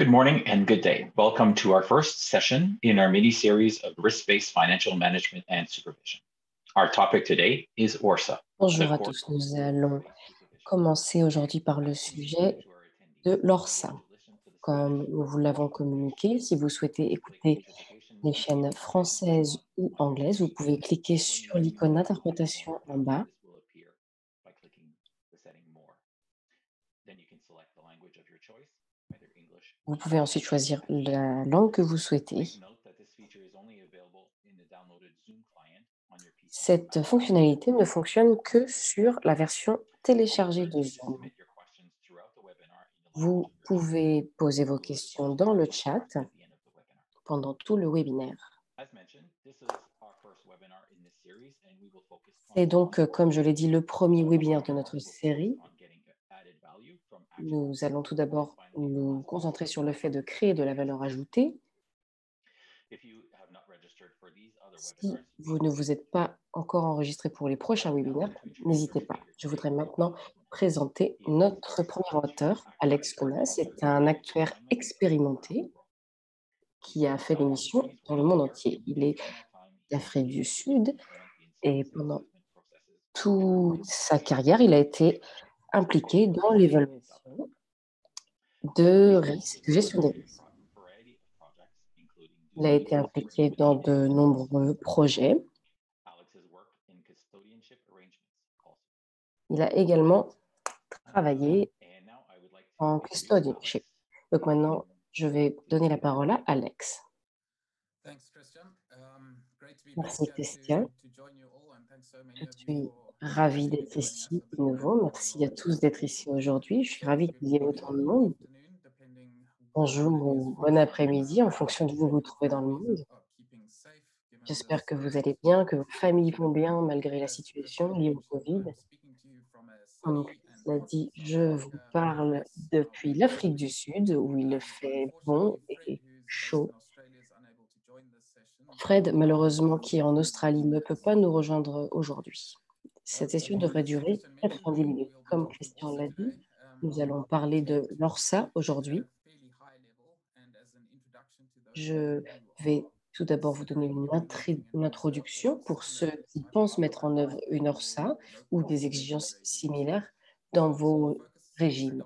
Good morning and good day. Welcome to our first session in our mini-series of risk-based financial management and supervision. Our topic today is ORSA. Bonjour à tous, nous allons commencer aujourd'hui par le sujet de l'ORSA. Comme nous vous l'avons communiqué, si vous souhaitez écouter les chaînes françaises ou anglaises, vous pouvez cliquer sur l'icône d'interprétation en bas. Vous pouvez ensuite choisir la langue que vous souhaitez. Cette fonctionnalité ne fonctionne que sur la version téléchargée de Zoom. Vous pouvez poser vos questions dans le chat pendant tout le webinaire. C'est donc, comme je l'ai dit, le premier webinaire de notre série. Nous allons tout d'abord nous concentrer sur le fait de créer de la valeur ajoutée. Si vous ne vous êtes pas encore enregistré pour les prochains webinaires, n'hésitez pas. Je voudrais maintenant présenter notre premier auteur, Alex Comas. C'est un actuaire expérimenté qui a fait l'émission dans le monde entier. Il est d'Afrique du Sud et pendant toute sa carrière, il a été impliqué dans l'évaluation de risques, de gestion des risques. Il a été impliqué dans de nombreux projets. Il a également travaillé en custodianship. Donc maintenant, je vais donner la parole à Alex. Merci Christian. Je suis ravie d'être ici de nouveau. Merci à tous d'être ici aujourd'hui. Je suis ravie qu'il y ait autant de monde. Bonjour ou bon après-midi en fonction de où vous vous trouvez dans le monde. J'espère que vous allez bien, que vos familles vont bien malgré la situation liée au Covid. Comme cela dit, je vous parle depuis l'Afrique du Sud où il fait bon et chaud. Fred, malheureusement, qui est en Australie, ne peut pas nous rejoindre aujourd'hui. Cette session devrait durer 90 minutes. Comme Christian l'a dit, nous allons parler de l'ORSA aujourd'hui. Je vais tout d'abord vous donner une introduction pour ceux qui pensent mettre en œuvre une ORSA ou des exigences similaires dans vos régimes.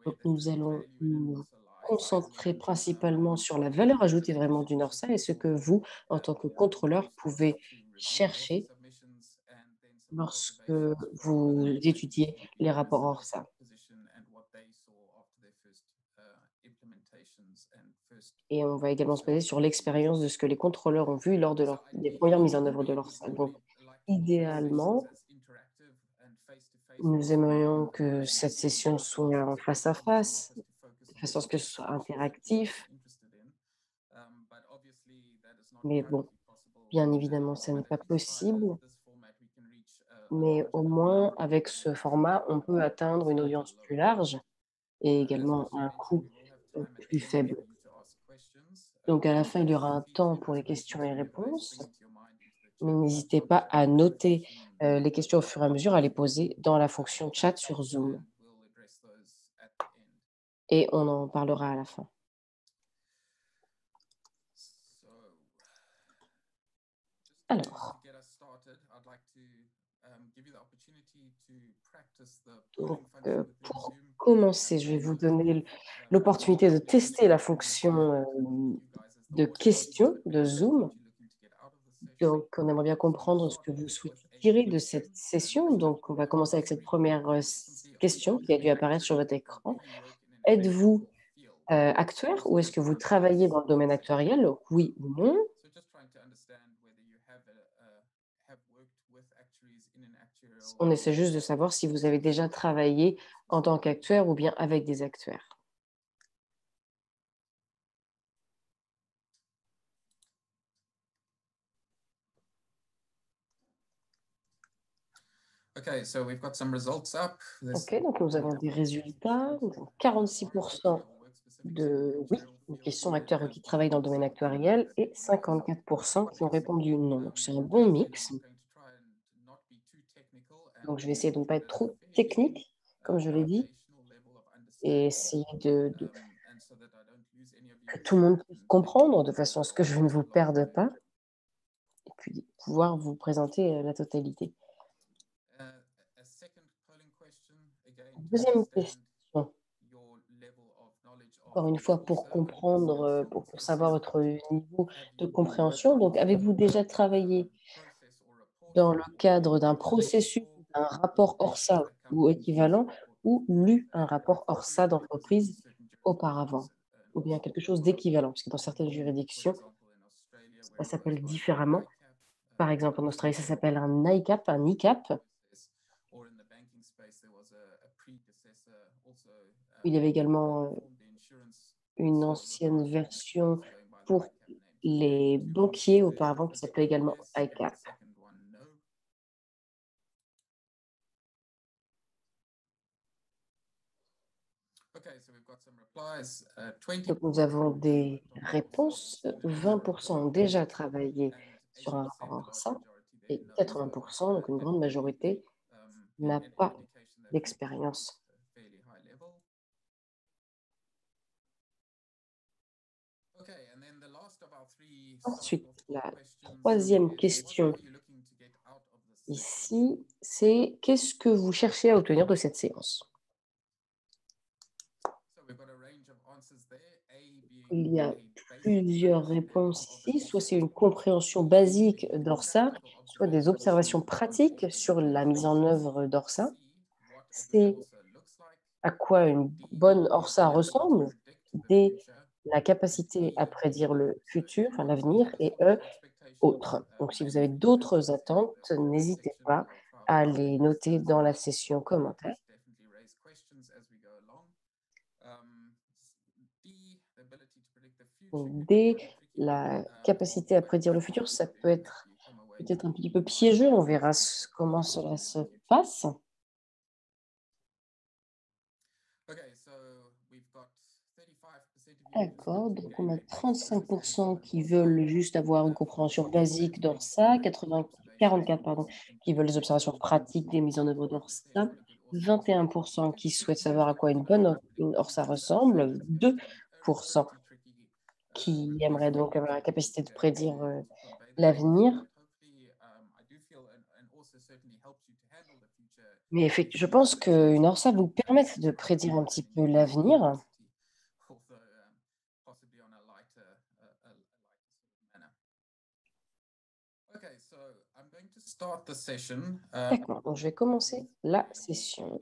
Donc, nous allons nous concentrer principalement sur la valeur ajoutée vraiment d'une ORSA et ce que vous, en tant que contrôleur, pouvez chercher lorsque vous étudiez les rapports ORSA. Et on va également se baser sur l'expérience de ce que les contrôleurs ont vu lors de des premières mises en œuvre de l'ORSA. Donc, idéalement, nous aimerions que cette session soit en face à face, de façon à ce que ce soit interactif. Mais bon, bien évidemment, ça n'est pas possible. Mais au moins, avec ce format, on peut atteindre une audience plus large et également un coût plus faible. Donc, à la fin, il y aura un temps pour les questions et réponses. Mais n'hésitez pas à noter les questions au fur et à mesure, à les poser dans la fonction chat sur Zoom. Et on en parlera à la fin. Alors, donc, pour commencer, je vais vous donner l'opportunité de tester la fonction de questions de Zoom. Donc, on aimerait bien comprendre ce que vous souhaitez tirer de cette session. Donc, on va commencer avec cette première question qui a dû apparaître sur votre écran. Êtes-vous actuaire ou est-ce que vous travaillez dans le domaine actuariel? Donc, oui ou non? On essaie juste de savoir si vous avez déjà travaillé en tant qu'actuaire ou bien avec des actuaires. OK, donc nous avons des résultats. Nous avons 46% de oui, qui sont actuaires ou qui travaillent dans le domaine actuariel et 54% qui ont répondu non. Donc c'est un bon mix. Donc je vais essayer de ne pas être trop technique, comme je l'ai dit, et essayer que tout le monde puisse comprendre de façon à ce que je ne vous perde pas et puis pouvoir vous présenter, la totalité. Deuxième question, encore une fois pour comprendre, pour savoir votre niveau de compréhension. Donc avez-vous déjà travaillé dans le cadre d'un processus, d'un rapport ORSA ou équivalent, ou lu un rapport ORSA d'entreprise auparavant? Ou bien quelque chose d'équivalent? Parce que dans certaines juridictions, ça s'appelle différemment. Par exemple, en Australie, ça s'appelle un ICAP, un ICAP. Il y avait également, une ancienne version pour les banquiers auparavant qui s'appelait également ICAP. Donc nous avons des réponses. 20 ont déjà travaillé sur un rapport ORSA et 80, donc une grande majorité, n'a pas d'expérience. Ensuite, la troisième question ici, c'est: qu'est-ce que vous cherchez à obtenir de cette séance? Il y a plusieurs réponses ici. Soit c'est une compréhension basique d'ORSA, soit des observations pratiques sur la mise en œuvre d'ORSA. C'est à quoi une bonne ORSA ressemble. D, la capacité à prédire le futur, enfin l'avenir, et E, autres. Donc si vous avez d'autres attentes, n'hésitez pas à les noter dans la session commentaires. Donc D, la capacité à prédire le futur, ça peut être peut-être un petit peu piégeux, on verra comment cela se passe. D'accord, donc on a 35 qui veulent juste avoir une compréhension basique d'ORSA, 44 pardon, qui veulent des observations pratiques des mises en œuvre d'ORSA, 21 qui souhaitent savoir à quoi une ORSA ressemble, 2 qui aimeraient donc avoir la capacité de prédire, l'avenir. Mais je pense qu'une ORSA vous permette de prédire un petit peu l'avenir. D'accord, donc je vais commencer la session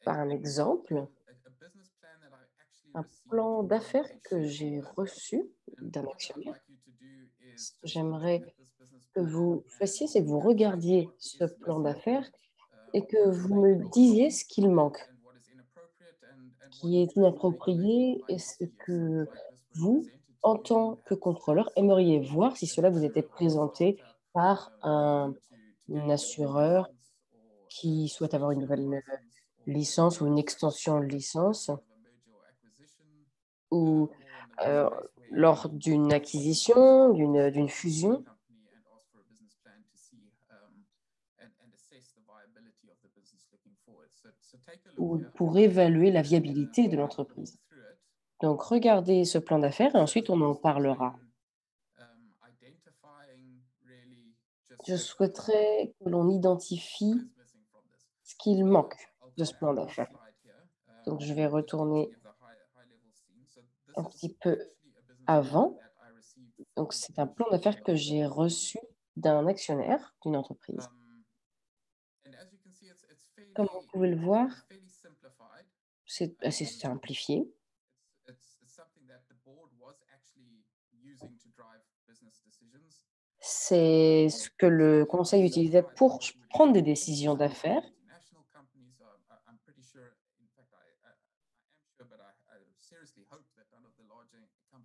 par un exemple, un plan d'affaires que j'ai reçu d'un actionnaire. Ce que j'aimerais que vous fassiez, c'est que vous regardiez ce plan d'affaires et que vous me disiez ce qu'il manque, qui est inapproprié et ce que vous, en tant que contrôleur, aimeriez voir si cela vous était présenté par un assureur qui souhaite avoir une nouvelle, licence ou une extension de licence ou, heu, lors d'une acquisition, d'une fusion ou pour évaluer la viabilité de l'entreprise. Donc regardez ce plan d'affaires et ensuite on en parlera. Je souhaiterais que l'on identifie ce qu'il manque de ce plan d'affaires. Donc je vais retourner un petit peu avant. Donc c'est un plan d'affaires que j'ai reçu d'un actionnaire d'une entreprise. Comme vous pouvez le voir, c'est assez simplifié. C'est ce que le conseil utilisait pour prendre des décisions d'affaires.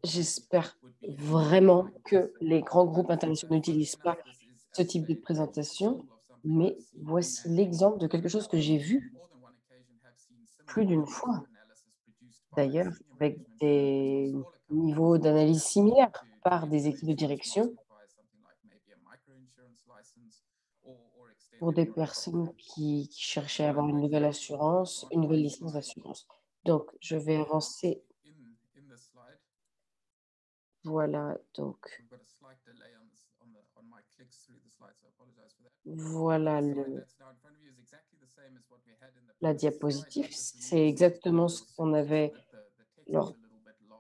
J'espère vraiment que les grands groupes internationaux n'utilisent pas ce type de présentation, mais voici l'exemple de quelque chose que j'ai vu plus d'une fois, d'ailleurs, avec des niveaux d'analyse similaires par des équipes de direction pour des personnes qui cherchaient à avoir une nouvelle assurance, une nouvelle licence d'assurance. Donc, je vais avancer. Voilà, donc, voilà la diapositive. C'est exactement ce qu'on avait lors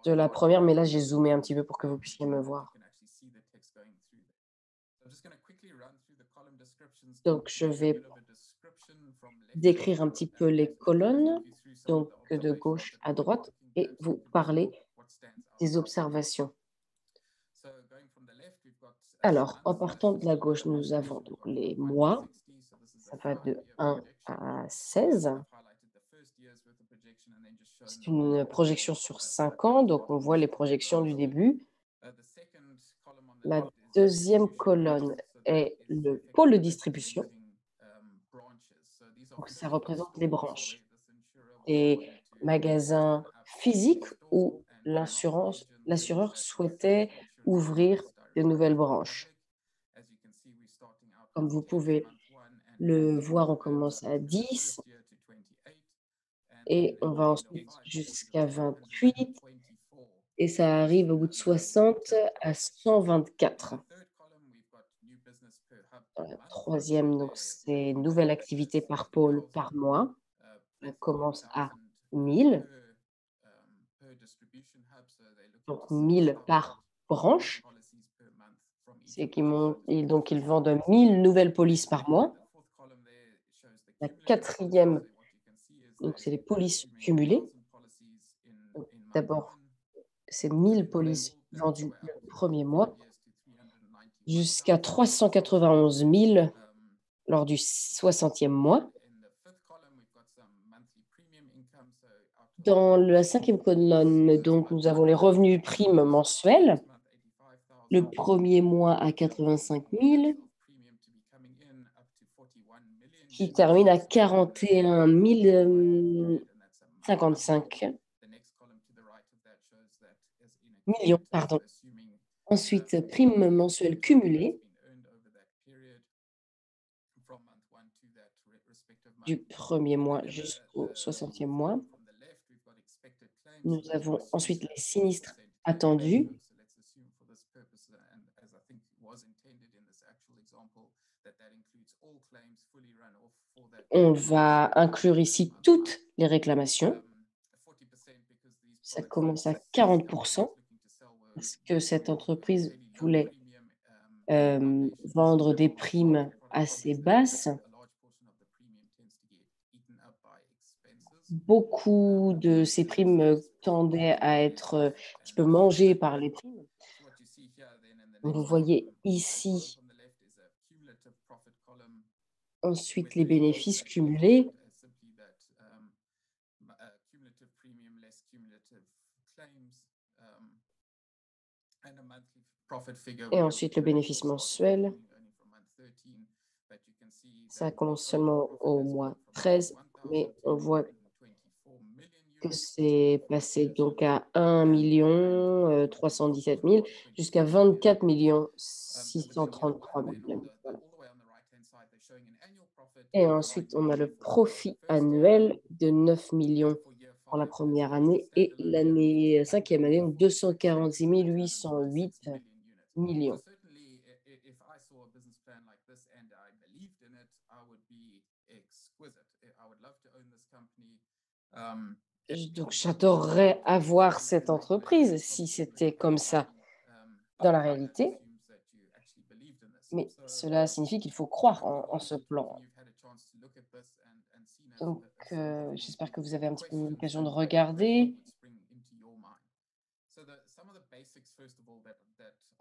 de la première, mais là, j'ai zoomé un petit peu pour que vous puissiez me voir. Donc, je vais décrire un petit peu les colonnes, donc de gauche à droite, et vous parler des observations. Alors, en partant de la gauche, nous avons donc les mois, ça va de 1 à 16. C'est une projection sur 5 ans, donc on voit les projections du début. La deuxième colonne est le pôle de distribution. Donc ça représente les branches. Des magasins physiques où l'assureur souhaitait ouvrir de nouvelles branches. Comme vous pouvez le voir, on commence à 10 et on va ensuite jusqu'à 28 et ça arrive au bout de 60 à 124. Troisième, donc c'est nouvelle activité par pôle par mois. On commence à 1000, donc 1000 par branche. C'est donc ils vendent 1000 nouvelles polices par mois. La quatrième, donc c'est les polices cumulées. Donc, d'abord, c'est 1000 polices vendues le premier mois, jusqu'à 391 000 lors du 60e mois. Dans la cinquième colonne, donc, nous avons les revenus primes mensuels. Le premier mois à 85 000, qui termine à 41 055 millions, pardon. Ensuite, primes mensuelles cumulées du premier mois jusqu'au 60e mois. Nous avons ensuite les sinistres attendus. On va inclure ici toutes les réclamations. Ça commence à 40 parce que cette entreprise voulait vendre des primes assez basses. Beaucoup de ces primes tendaient à être un petit peu mangées par les primes. Vous voyez ici ensuite les bénéfices cumulés. Et ensuite le bénéfice mensuel. Ça commence seulement au mois 13, mais on voit que c'est passé donc à 1 317 000 jusqu'à 24 633 000. Voilà. Et ensuite, on a le profit annuel de 9 millions pour la première année et l'année cinquième année, donc 246 808 millions. Donc, j'adorerais avoir cette entreprise si c'était comme ça dans la réalité. Mais cela signifie qu'il faut croire en ce plan. Donc, j'espère que vous avez un petit peu l'occasion de regarder.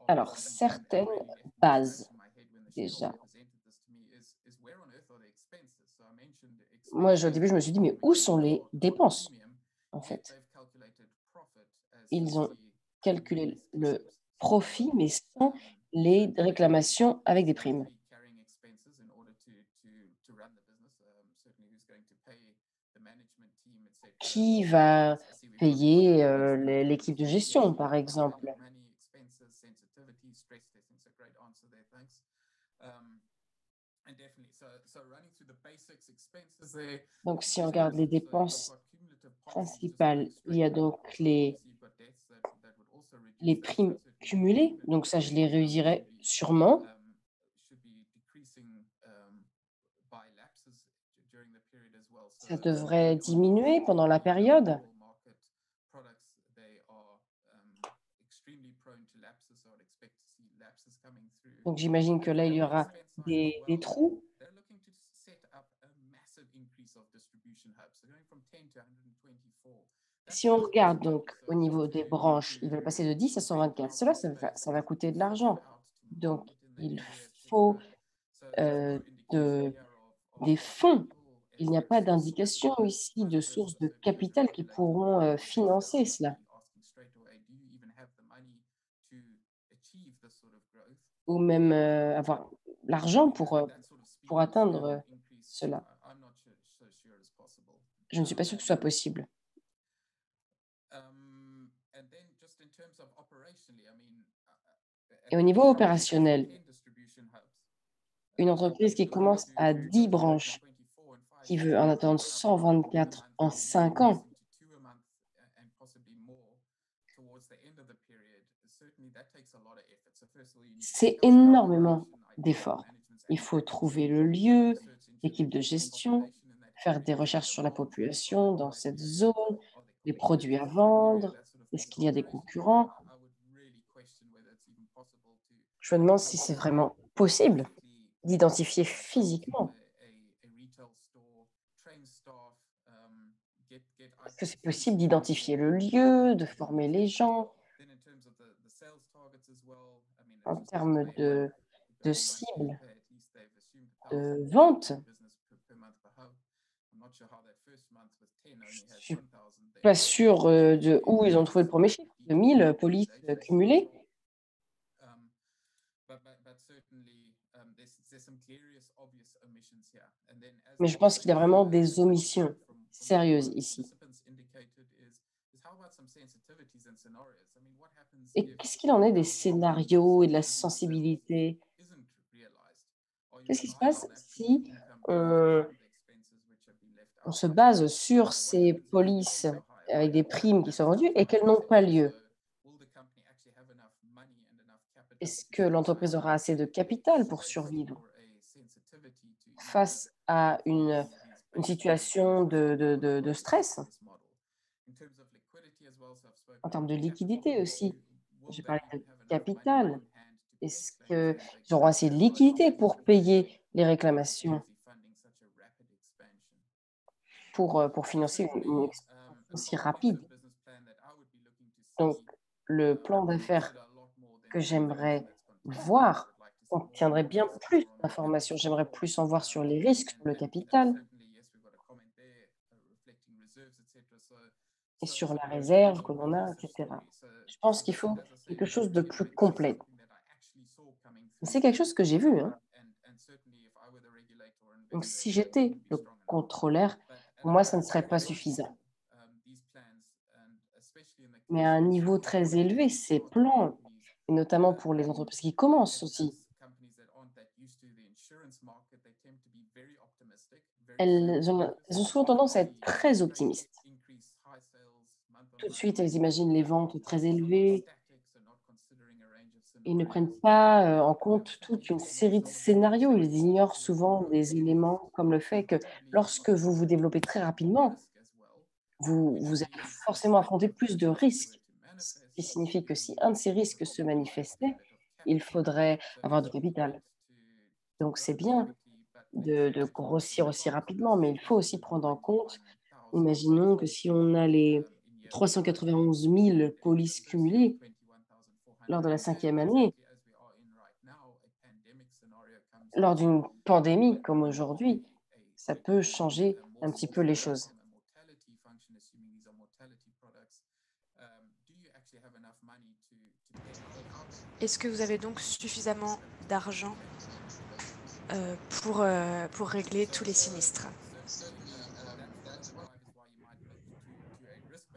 Alors, certaines bases, déjà. Moi, au début, je me suis dit, mais où sont les dépenses, en fait? Ils ont calculé le profit, mais sans les réclamations avec des primes. Qui va payer l'équipe de gestion, par exemple? Donc, si on regarde les dépenses principales. Il y a donc les primes cumulées, donc ça, je les réduirais sûrement. Ça devrait diminuer pendant la période. Donc j'imagine que là, il y aura des trous. Si on regarde donc au niveau des branches, ils veulent passer de 10 à 124. Cela, ça va coûter de l'argent. Donc il faut, de des fonds. Il n'y a pas d'indication ici de sources de capital qui pourront, financer cela ou même, avoir l'argent pour atteindre, cela. Je ne suis pas sûre que ce soit possible. Et au niveau opérationnel, une entreprise qui commence à 10 branches, qui veut en attendre 124 en 5 ans, c'est énormément d'efforts. Il faut trouver le lieu, l'équipe de gestion, faire des recherches sur la population dans cette zone, les produits à vendre, est-ce qu'il y a des concurrents? Je me demande si c'est vraiment possible d'identifier physiquement. Est-ce que c'est possible d'identifier le lieu, de former les gens en termes de cibles, de vente? Je suis pas sûre, de où ils ont trouvé le premier chiffre, de 1000 polices, cumulées. Mais je pense qu'il y a vraiment des omissions sérieuses ici. Et qu'est-ce qu'il en est des scénarios et de la sensibilité? Qu'est-ce qui se passe si on on se base sur ces polices avec des primes qui sont vendues et qu'elles n'ont pas lieu? Est-ce que l'entreprise aura assez de capital pour survivre face à une situation de stress? En termes de liquidité aussi, j'ai parlé de capital. Est-ce qu'ils auront assez de liquidité pour payer les réclamations, pour financer une expansion aussi rapide? Donc le plan d'affaires que j'aimerais voir contiendrait bien plus d'informations. J'aimerais plus en voir sur les risques, sur le capital et sur la réserve que l'on a, et cetera. Je pense qu'il faut quelque chose de plus complet. C'est quelque chose que j'ai vu, hein. Donc si j'étais le contrôleur, pour moi, ça ne serait pas suffisant. Mais à un niveau très élevé, ces plans, et notamment pour les entreprises qui commencent aussi, elles ont souvent tendance à être très optimistes. Tout de suite, elles imaginent les ventes très élevées. Ils ne prennent pas, en compte toute une série de scénarios. Ils ignorent souvent des éléments comme le fait que lorsque vous vous développez très rapidement, vous allez forcément affronter plus de risques. Ce qui signifie que si un de ces risques se manifestait, il faudrait avoir du capital. Donc c'est bien de grossir aussi rapidement, mais il faut aussi prendre en compte, imaginons que si on a les 391 000 polices cumulées lors de la 5e année, lors d'une pandémie comme aujourd'hui, ça peut changer un petit peu les choses. Est-ce que vous avez donc suffisamment d'argent pour régler tous les sinistres?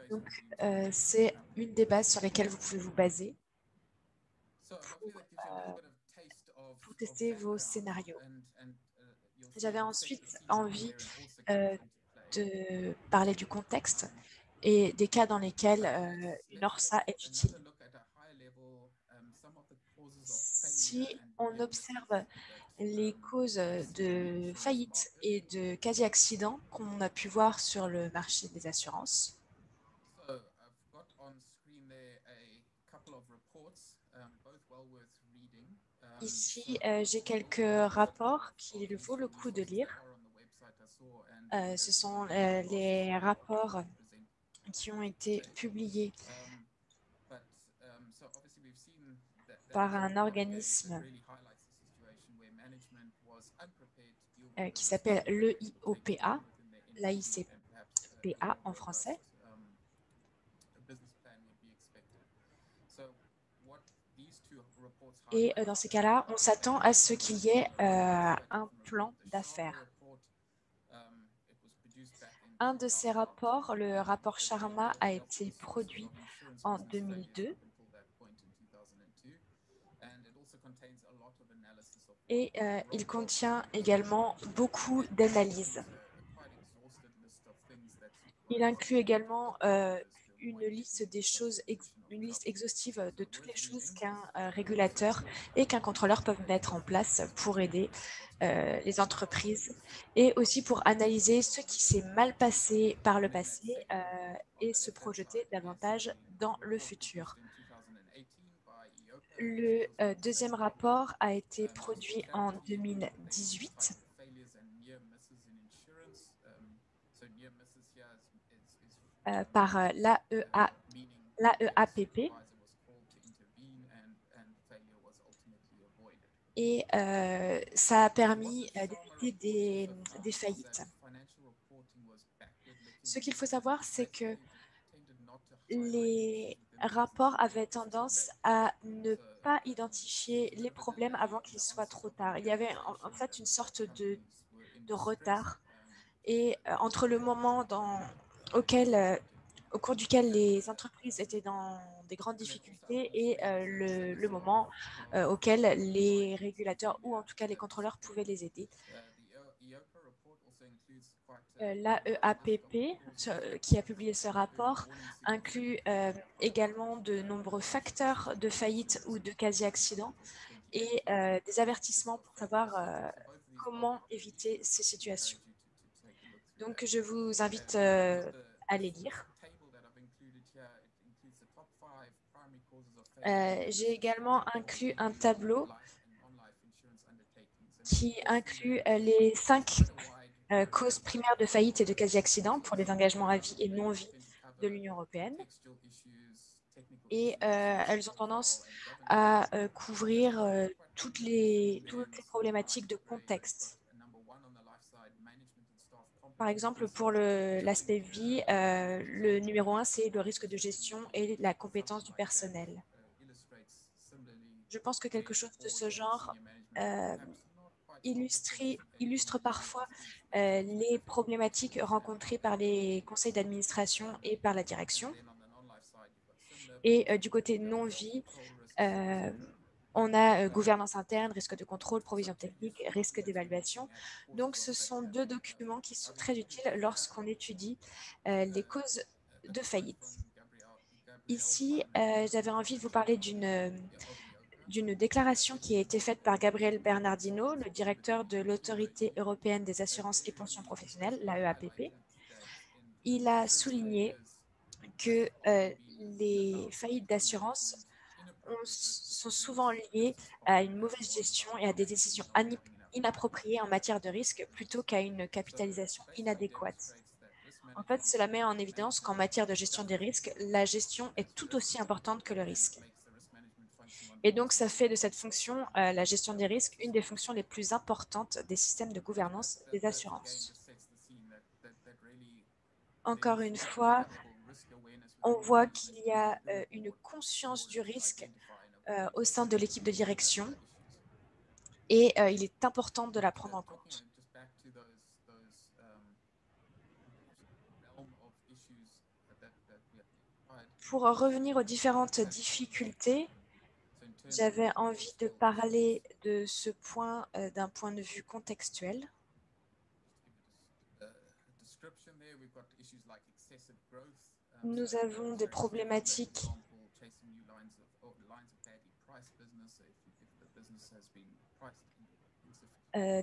Donc, c'est une des bases sur lesquelles vous pouvez vous baser pour tester vos scénarios. J'avais ensuite envie de parler du contexte. et des cas dans lesquels une ORSA est utile. Si on observe les causes de faillite et de quasi-accident qu'on a pu voir sur le marché des assurances, ici, j'ai quelques rapports qu'il vaut le coup de lire. Ce sont les rapports qui ont été publiés par un organisme qui s'appelle l'EIOPA, l'AICPA en français. Et dans ces cas-là, on s'attend à ce qu'il y ait un plan d'affaires. Un de ces rapports, le rapport Sharma, a été produit en 2002 et il contient également beaucoup d'analyses. Il inclut également une liste des choses, une liste exhaustive de toutes les choses qu'un régulateur et qu'un contrôleur peuvent mettre en place pour aider les entreprises et aussi pour analyser ce qui s'est mal passé par le passé et se projeter davantage dans le futur. Le deuxième rapport a été produit en 2018. Par l'AEAPP et ça a permis d'éviter des faillites. Ce qu'il faut savoir, c'est que les rapports avaient tendance à ne pas identifier les problèmes avant qu'il soit trop tard. Il y avait en fait une sorte de retard et entre le moment au cours duquel les entreprises étaient dans des grandes difficultés et le moment auquel les régulateurs ou en tout cas les contrôleurs pouvaient les aider. L'AEAPP, qui a publié ce rapport, inclut également de nombreux facteurs de faillite ou de quasi-accident et des avertissements pour savoir comment éviter ces situations. Donc, je vous invite à les lire. J'ai également inclus un tableau qui inclut les 5 causes primaires de faillite et de quasi-accident pour les engagements à vie et non-vie de l'Union européenne. Et elles ont tendance à couvrir toutes les problématiques de contexte. Par exemple, pour l'aspect vie, le numéro 1, c'est le risque de gestion et la compétence du personnel. Je pense que quelque chose de ce genre illustre parfois les problématiques rencontrées par les conseils d'administration et par la direction. Et du côté non-vie, on a gouvernance interne, risque de contrôle, provision technique, risque d'évaluation. Donc, ce sont 2 documents qui sont très utiles lorsqu'on étudie les causes de faillite. Ici, j'avais envie de vous parler d'une déclaration qui a été faite par Gabriel Bernardino, le directeur de l'Autorité européenne des assurances et pensions professionnelles, l'AEAPP. Il a souligné que les faillites d'assurance sont souvent liées à une mauvaise gestion et à des décisions inappropriées en matière de risque plutôt qu'à une capitalisation inadéquate. En fait, cela met en évidence qu'en matière de gestion des risques, la gestion est tout aussi importante que le risque. Et donc, ça fait de cette fonction, la gestion des risques, une des fonctions les plus importantes des systèmes de gouvernance des assurances. Encore une fois, on voit qu'il y a une conscience du risque au sein de l'équipe de direction et il est important de la prendre en compte. Pour revenir aux différentes difficultés, j'avais envie de parler de ce point d'un point de vue contextuel. Nous avons des problématiques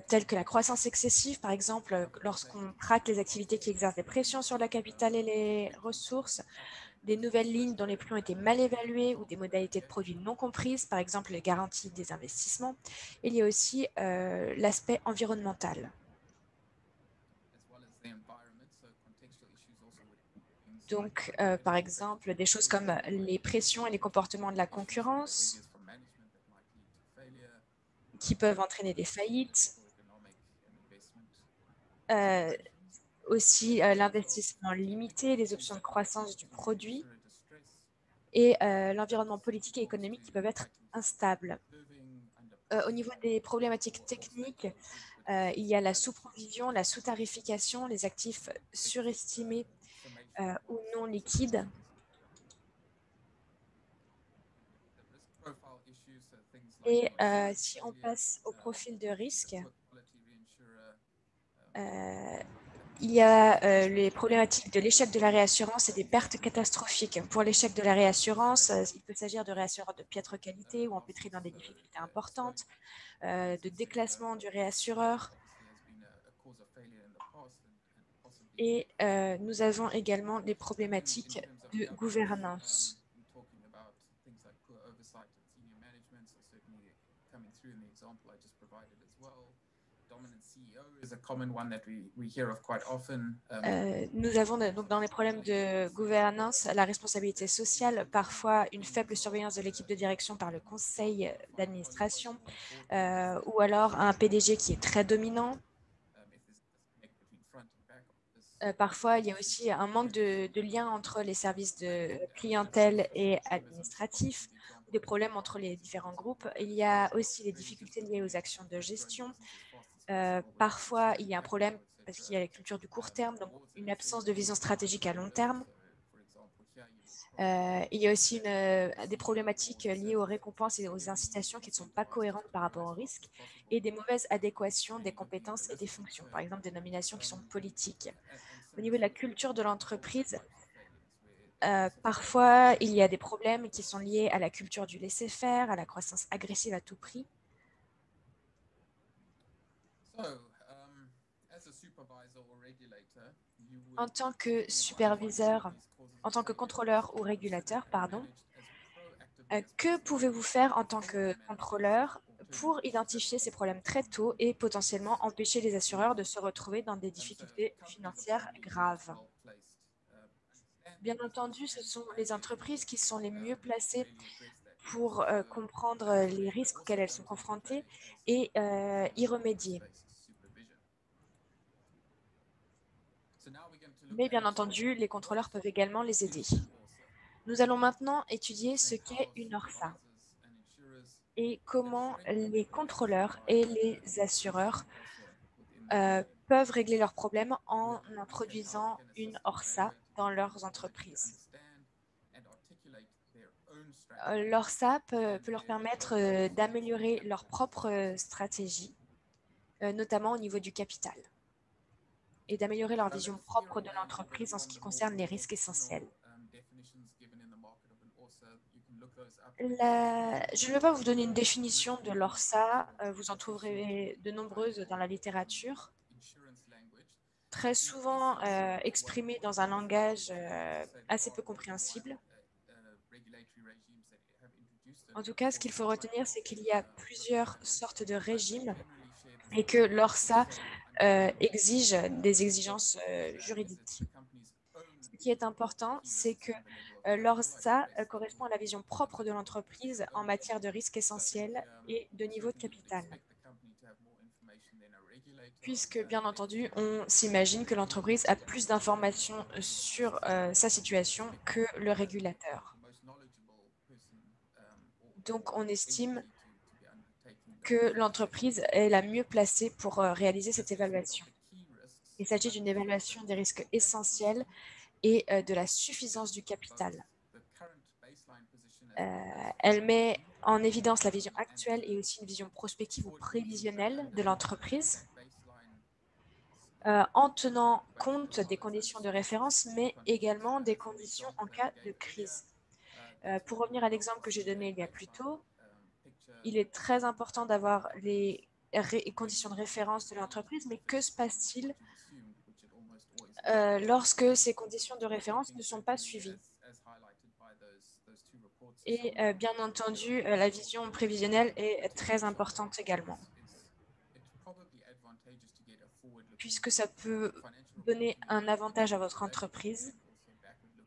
telles que la croissance excessive, par exemple, lorsqu'on traque les activités qui exercent des pressions sur la capitale et les ressources, des nouvelles lignes dont les prix ont été mal évalués ou des modalités de produits non comprises, par exemple les garanties des investissements. Il y a aussi l'aspect environnemental. Donc, par exemple, des choses comme les pressions et les comportements de la concurrence qui peuvent entraîner des faillites. Aussi l'investissement limité, les options de croissance du produit et l'environnement politique et économique qui peuvent être instables. Au niveau des problématiques techniques, il y a la sous-provision, la sous-tarification, les actifs surestimés ou non liquides. Et si on passe au profil de risque, il y a les problématiques de l'échec de la réassurance et des pertes catastrophiques. Pour l'échec de la réassurance, il peut s'agir de réassureurs de piètre qualité ou empêtrés dans des difficultés importantes, de déclassement du réassureur. Et nous avons également les problématiques de gouvernance. Nous avons donc dans les problèmes de gouvernance la responsabilité sociale, parfois une faible surveillance de l'équipe de direction par le conseil d'administration, ou alors un PDG qui est très dominant. Parfois, il y a aussi un manque de lien entre les services de clientèle et administratifs, des problèmes entre les différents groupes. Il y a aussi les difficultés liées aux actions de gestion. Parfois, il y a un problème parce qu'il y a la culture du court terme, donc une absence de vision stratégique à long terme. Il y a aussi des problématiques liées aux récompenses et aux incitations qui ne sont pas cohérentes par rapport au risque et des mauvaises adéquations des compétences et des fonctions, par exemple des nominations qui sont politiques. Au niveau de la culture de l'entreprise, parfois, il y a des problèmes qui sont liés à la culture du laisser-faire, à la croissance agressive à tout prix. En tant que superviseur, en tant que contrôleur ou régulateur, pardon, que pouvez-vous faire en tant que contrôleur pour identifier ces problèmes très tôt et potentiellement empêcher les assureurs de se retrouver dans des difficultés financières graves? Bien entendu, ce sont les entreprises qui sont les mieux placées pour comprendre les risques auxquels elles sont confrontées et y remédier. Mais bien entendu, les contrôleurs peuvent également les aider. Nous allons maintenant étudier ce qu'est une ORSA et comment les contrôleurs et les assureurs peuvent régler leurs problèmes en introduisant une ORSA dans leurs entreprises. L'ORSA peut leur permettre d'améliorer leur propre stratégie, notamment au niveau du capital, et d'améliorer leur vision propre de l'entreprise en ce qui concerne les risques essentiels. Je ne vais pas vous donner une définition de l'ORSA, vous en trouverez de nombreuses dans la littérature, très souvent exprimées dans un langage assez peu compréhensible. En tout cas, ce qu'il faut retenir, c'est qu'il y a plusieurs sortes de régimes et que l'ORSA exige des exigences juridiques. Ce qui est important, c'est que l'ORSA correspond à la vision propre de l'entreprise en matière de risques essentiels et de niveau de capital. Puisque, bien entendu, on s'imagine que l'entreprise a plus d'informations sur sa situation que le régulateur. Donc, on estime que l'entreprise est la mieux placée pour réaliser cette évaluation. Il s'agit d'une évaluation des risques essentiels et de la suffisance du capital. Elle met en évidence la vision actuelle et aussi une vision prospective ou prévisionnelle de l'entreprise. en tenant compte des conditions de référence, mais également des conditions en cas de crise. Pour revenir à l'exemple que j'ai donné il y a plus tôt, il est très important d'avoir les conditions de référence de l'entreprise, mais que se passe-t-il lorsque ces conditions de référence ne sont pas suivies? Et bien entendu, la vision prévisionnelle est très importante également, puisque ça peut donner un avantage à votre entreprise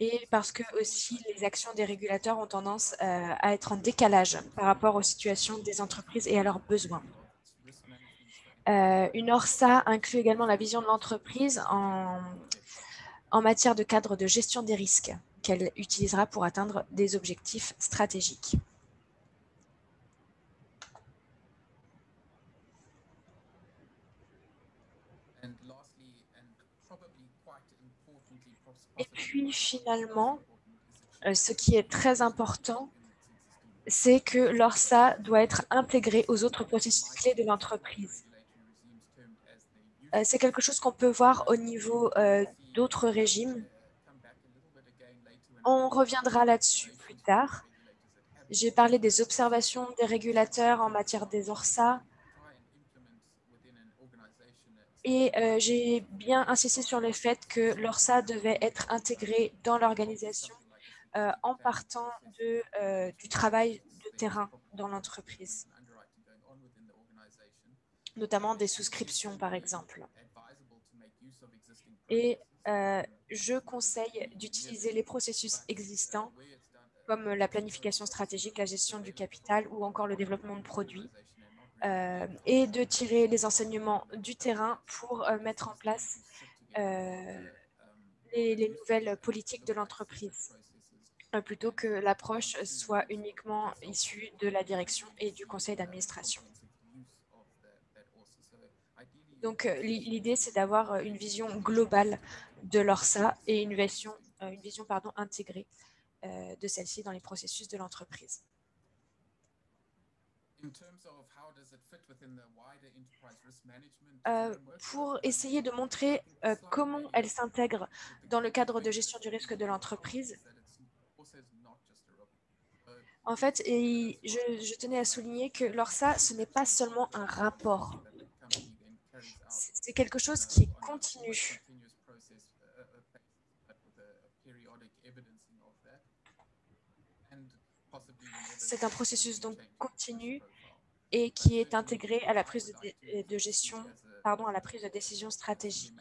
et parce que aussi les actions des régulateurs ont tendance à être en décalage par rapport aux situations des entreprises et à leurs besoins. Une ORSA inclut également la vision de l'entreprise en matière de cadre de gestion des risques qu'elle utilisera pour atteindre des objectifs stratégiques. Et puis finalement, ce qui est très important, c'est que l'ORSA doit être intégrée aux autres processus clés de l'entreprise. C'est quelque chose qu'on peut voir au niveau d'autres régimes. On reviendra là-dessus plus tard. J'ai parlé des observations des régulateurs en matière des ORSA. Et j'ai bien insisté sur le fait que l'ORSA devait être intégré dans l'organisation en partant du travail de terrain dans l'entreprise, notamment des souscriptions, par exemple. Et je conseille d'utiliser les processus existants, comme la planification stratégique, la gestion du capital ou encore le développement de produits, et de tirer les enseignements du terrain pour mettre en place les nouvelles politiques de l'entreprise, plutôt que l'approche soit uniquement issue de la direction et du conseil d'administration. Donc, l'idée, c'est d'avoir une vision globale de l'ORSA et une vision intégrée de celle-ci dans les processus de l'entreprise. Pour essayer de montrer comment elle s'intègre dans le cadre de gestion du risque de l'entreprise, en fait, je tenais à souligner que l'ORSA, ce n'est pas seulement un rapport. C'est quelque chose qui est continu. C'est un processus donc continu et qui est intégré à la prise de gestion, pardon, à la prise de décision stratégique.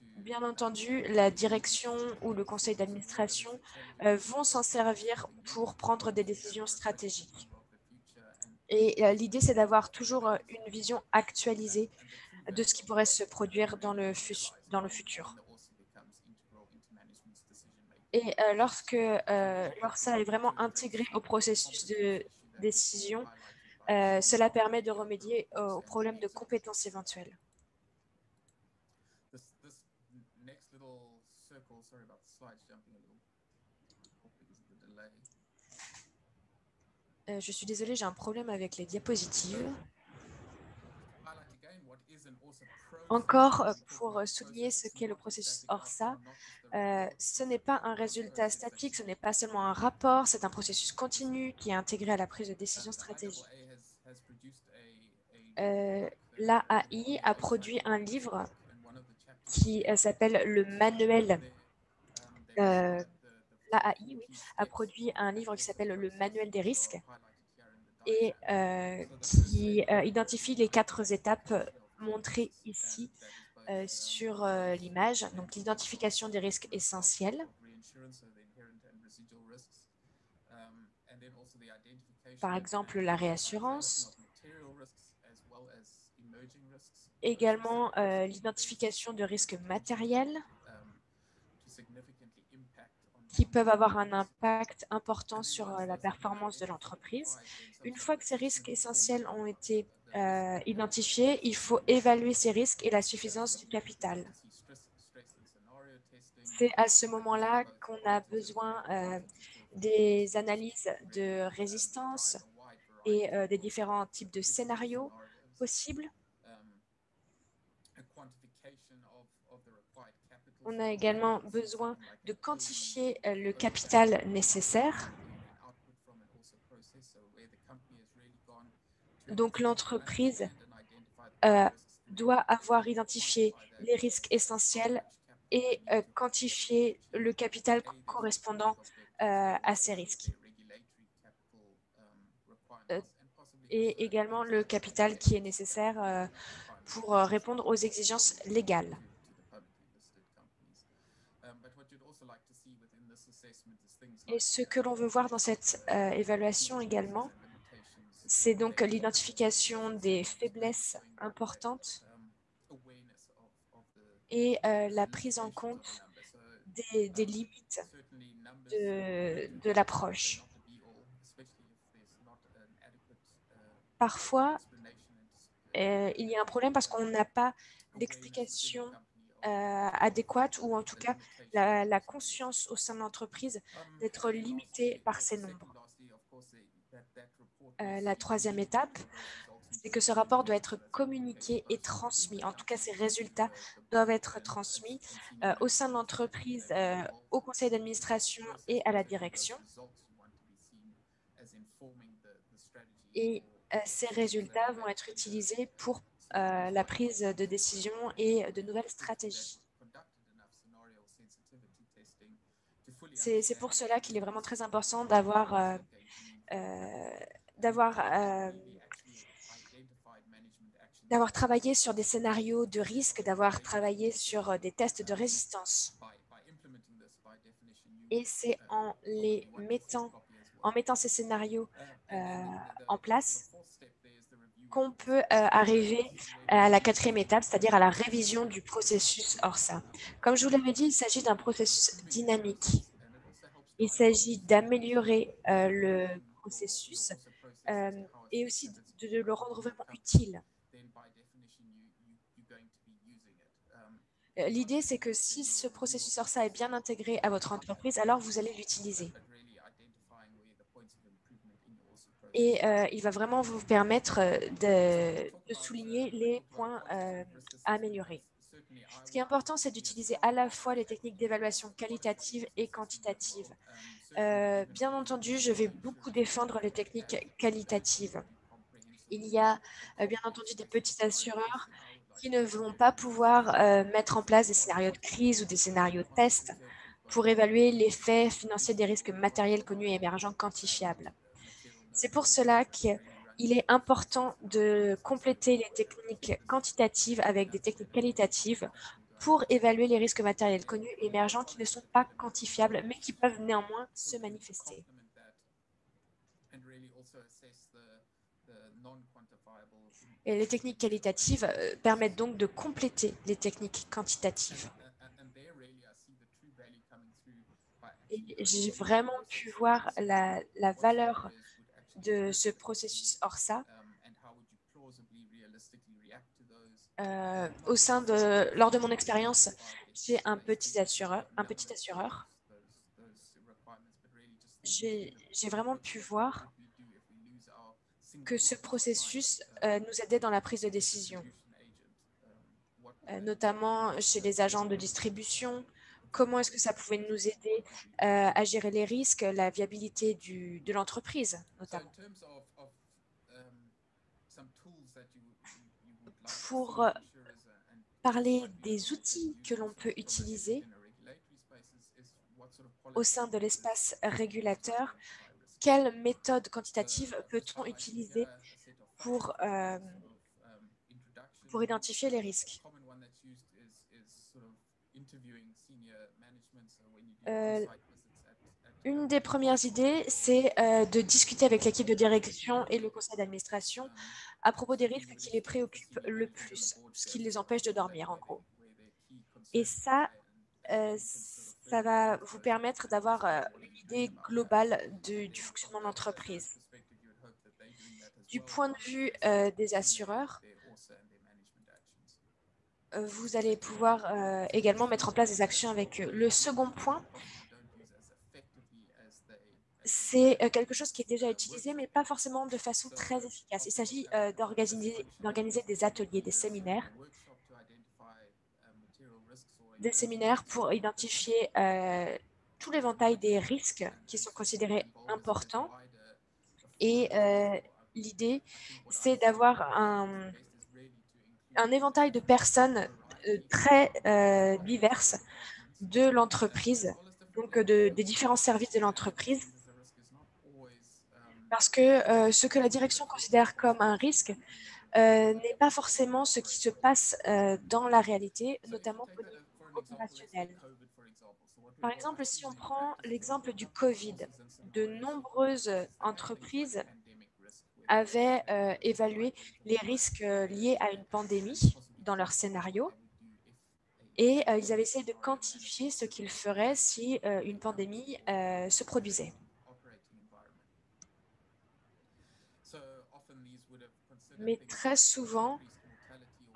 Bien entendu, la direction ou le conseil d'administration vont s'en servir pour prendre des décisions stratégiques. Et l'idée, c'est d'avoir toujours une vision actualisée de ce qui pourrait se produire dans le futur. Et lorsque l'ORSA est vraiment intégré au processus de décision, cela permet de remédier aux problèmes de compétences éventuels. Je suis désolée, j'ai un problème avec les diapositives. Encore, pour souligner ce qu'est le processus ORSA, ce n'est pas un résultat statique, ce n'est pas seulement un rapport, c'est un processus continu qui est intégré à la prise de décision stratégique. L'AAI a produit un livre qui s'appelle le manuel. L'AAI, oui, a produit un livre qui s'appelle le manuel des risques et qui identifie les 4 étapes montrées ici sur l'image. Donc, l'identification des risques essentiels, par exemple la réassurance, également l'identification de risques matériels qui peuvent avoir un impact important sur la performance de l'entreprise. Une fois que ces risques essentiels ont été identifiés, il faut évaluer ces risques et la suffisance du capital. C'est à ce moment-là qu'on a besoin des analyses de résistance et des différents types de scénarios possibles. On a également besoin de quantifier le capital nécessaire. Donc, l'entreprise doit avoir identifié les risques essentiels et quantifier le capital correspondant à ces risques. Et également le capital qui est nécessaire pour répondre aux exigences légales. Et ce que l'on veut voir dans cette évaluation également, c'est donc l'identification des faiblesses importantes et la prise en compte des limites de l'approche. Parfois, il y a un problème parce qu'on n'a pas d'explication adéquate ou en tout cas la conscience au sein de l'entreprise d'être limitée par ces nombres. La troisième étape, c'est que ce rapport doit être communiqué et transmis. En tout cas, ces résultats doivent être transmis au sein de l'entreprise, au conseil d'administration et à la direction. Et ces résultats vont être utilisés pour la prise de décision et de nouvelles stratégies. C'est pour cela qu'il est vraiment très important d'avoir travaillé sur des scénarios de risque, d'avoir travaillé sur des tests de résistance. Et c'est en mettant ces scénarios en place qu'on peut arriver à la quatrième étape, c'est-à-dire à la révision du processus ORSA. Comme je vous l'avais dit, il s'agit d'un processus dynamique. Il s'agit d'améliorer le processus et aussi de le rendre vraiment utile. L'idée, c'est que si ce processus ORSA est bien intégré à votre entreprise, alors vous allez l'utiliser. Et il va vraiment vous permettre de souligner les points à améliorer. Ce qui est important, c'est d'utiliser à la fois les techniques d'évaluation qualitative et quantitative. Bien entendu, je vais beaucoup défendre les techniques qualitatives. Il y a bien entendu des petits assureurs qui ne vont pas pouvoir mettre en place des scénarios de crise ou des scénarios de test pour évaluer l'effet financier des risques matériels connus et émergents quantifiables. C'est pour cela qu'il est important de compléter les techniques quantitatives avec des techniques qualitatives pour évaluer les risques matériels connus et émergents qui ne sont pas quantifiables, mais qui peuvent néanmoins se manifester. Et les techniques qualitatives permettent donc de compléter les techniques quantitatives. Et j'ai vraiment pu voir la valeur de ce processus ORSA lors de mon expérience chez un petit assureur. J'ai vraiment pu voir que ce processus nous aidait dans la prise de décision, notamment chez les agents de distribution. Comment est-ce que ça pouvait nous aider à gérer les risques, la viabilité de l'entreprise, notamment. Pour parler des outils que l'on peut utiliser au sein de l'espace régulateur, quelle méthode quantitative peut-on utiliser pour identifier les risques? Une des premières idées, c'est de discuter avec l'équipe de direction et le conseil d'administration à propos des risques qui les préoccupent le plus, ce qui les empêche de dormir, en gros. Et ça va vous permettre d'avoir une idée globale du fonctionnement de l'entreprise. Du point de vue des assureurs, vous allez pouvoir également mettre en place des actions avec eux. Le second point, c'est quelque chose qui est déjà utilisé, mais pas forcément de façon très efficace. Il s'agit d'organiser des ateliers, des séminaires des séminaires pour identifier tout l'éventail des risques qui sont considérés importants. Et l'idée, c'est d'avoir un éventail de personnes très diverses de l'entreprise, donc des différents services de l'entreprise, parce que ce que la direction considère comme un risque n'est pas forcément ce qui se passe dans la réalité, notamment au niveau opérationnel. Par exemple, si on prend l'exemple du Covid, de nombreuses entreprises avaient évalué les risques liés à une pandémie dans leur scénario et ils avaient essayé de quantifier ce qu'ils feraient si une pandémie se produisait. Mais très souvent,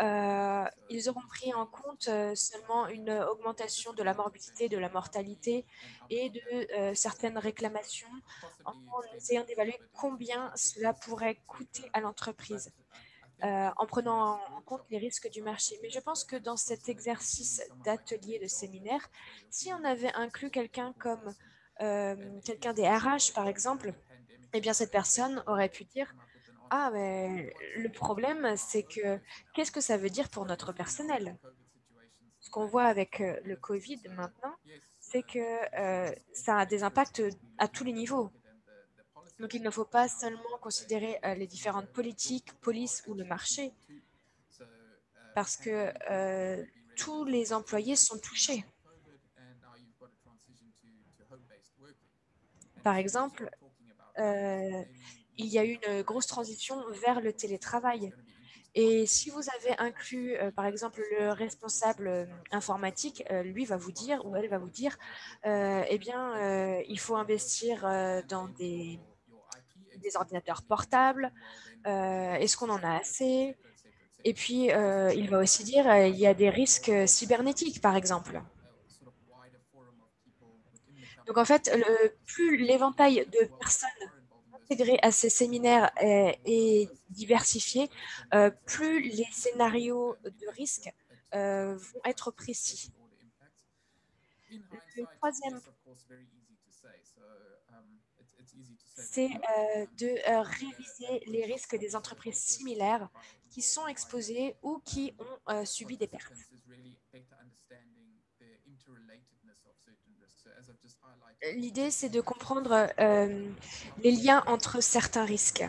ils auront pris en compte seulement une augmentation de la morbidité, de la mortalité et de certaines réclamations en essayant d'évaluer combien cela pourrait coûter à l'entreprise, en prenant en compte les risques du marché. Mais je pense que dans cet exercice d'atelier, de séminaire, si on avait inclus quelqu'un comme quelqu'un des RH, par exemple, eh bien, cette personne aurait pu dire: ah, mais le problème, c'est que qu'est-ce que ça veut dire pour notre personnel? Ce qu'on voit avec le Covid maintenant, c'est que ça a des impacts à tous les niveaux. Donc, il ne faut pas seulement considérer les différentes politiques, police ou le marché, parce que tous les employés sont touchés. Par exemple, il y a eu une grosse transition vers le télétravail. Et si vous avez inclus, par exemple, le responsable informatique, lui va vous dire ou elle va vous dire, eh bien, il faut investir dans des ordinateurs portables. Est-ce qu'on en a assez? Et puis, il va aussi dire, il y a des risques cybernétiques, par exemple. Donc, en fait, plus l'éventail de personnes intégrées à ces séminaires est diversifié, plus les scénarios de risque vont être précis. Le troisième, c'est de réviser les risques des entreprises similaires qui sont exposées ou qui ont subi des pertes. L'idée, c'est de comprendre les liens entre certains risques.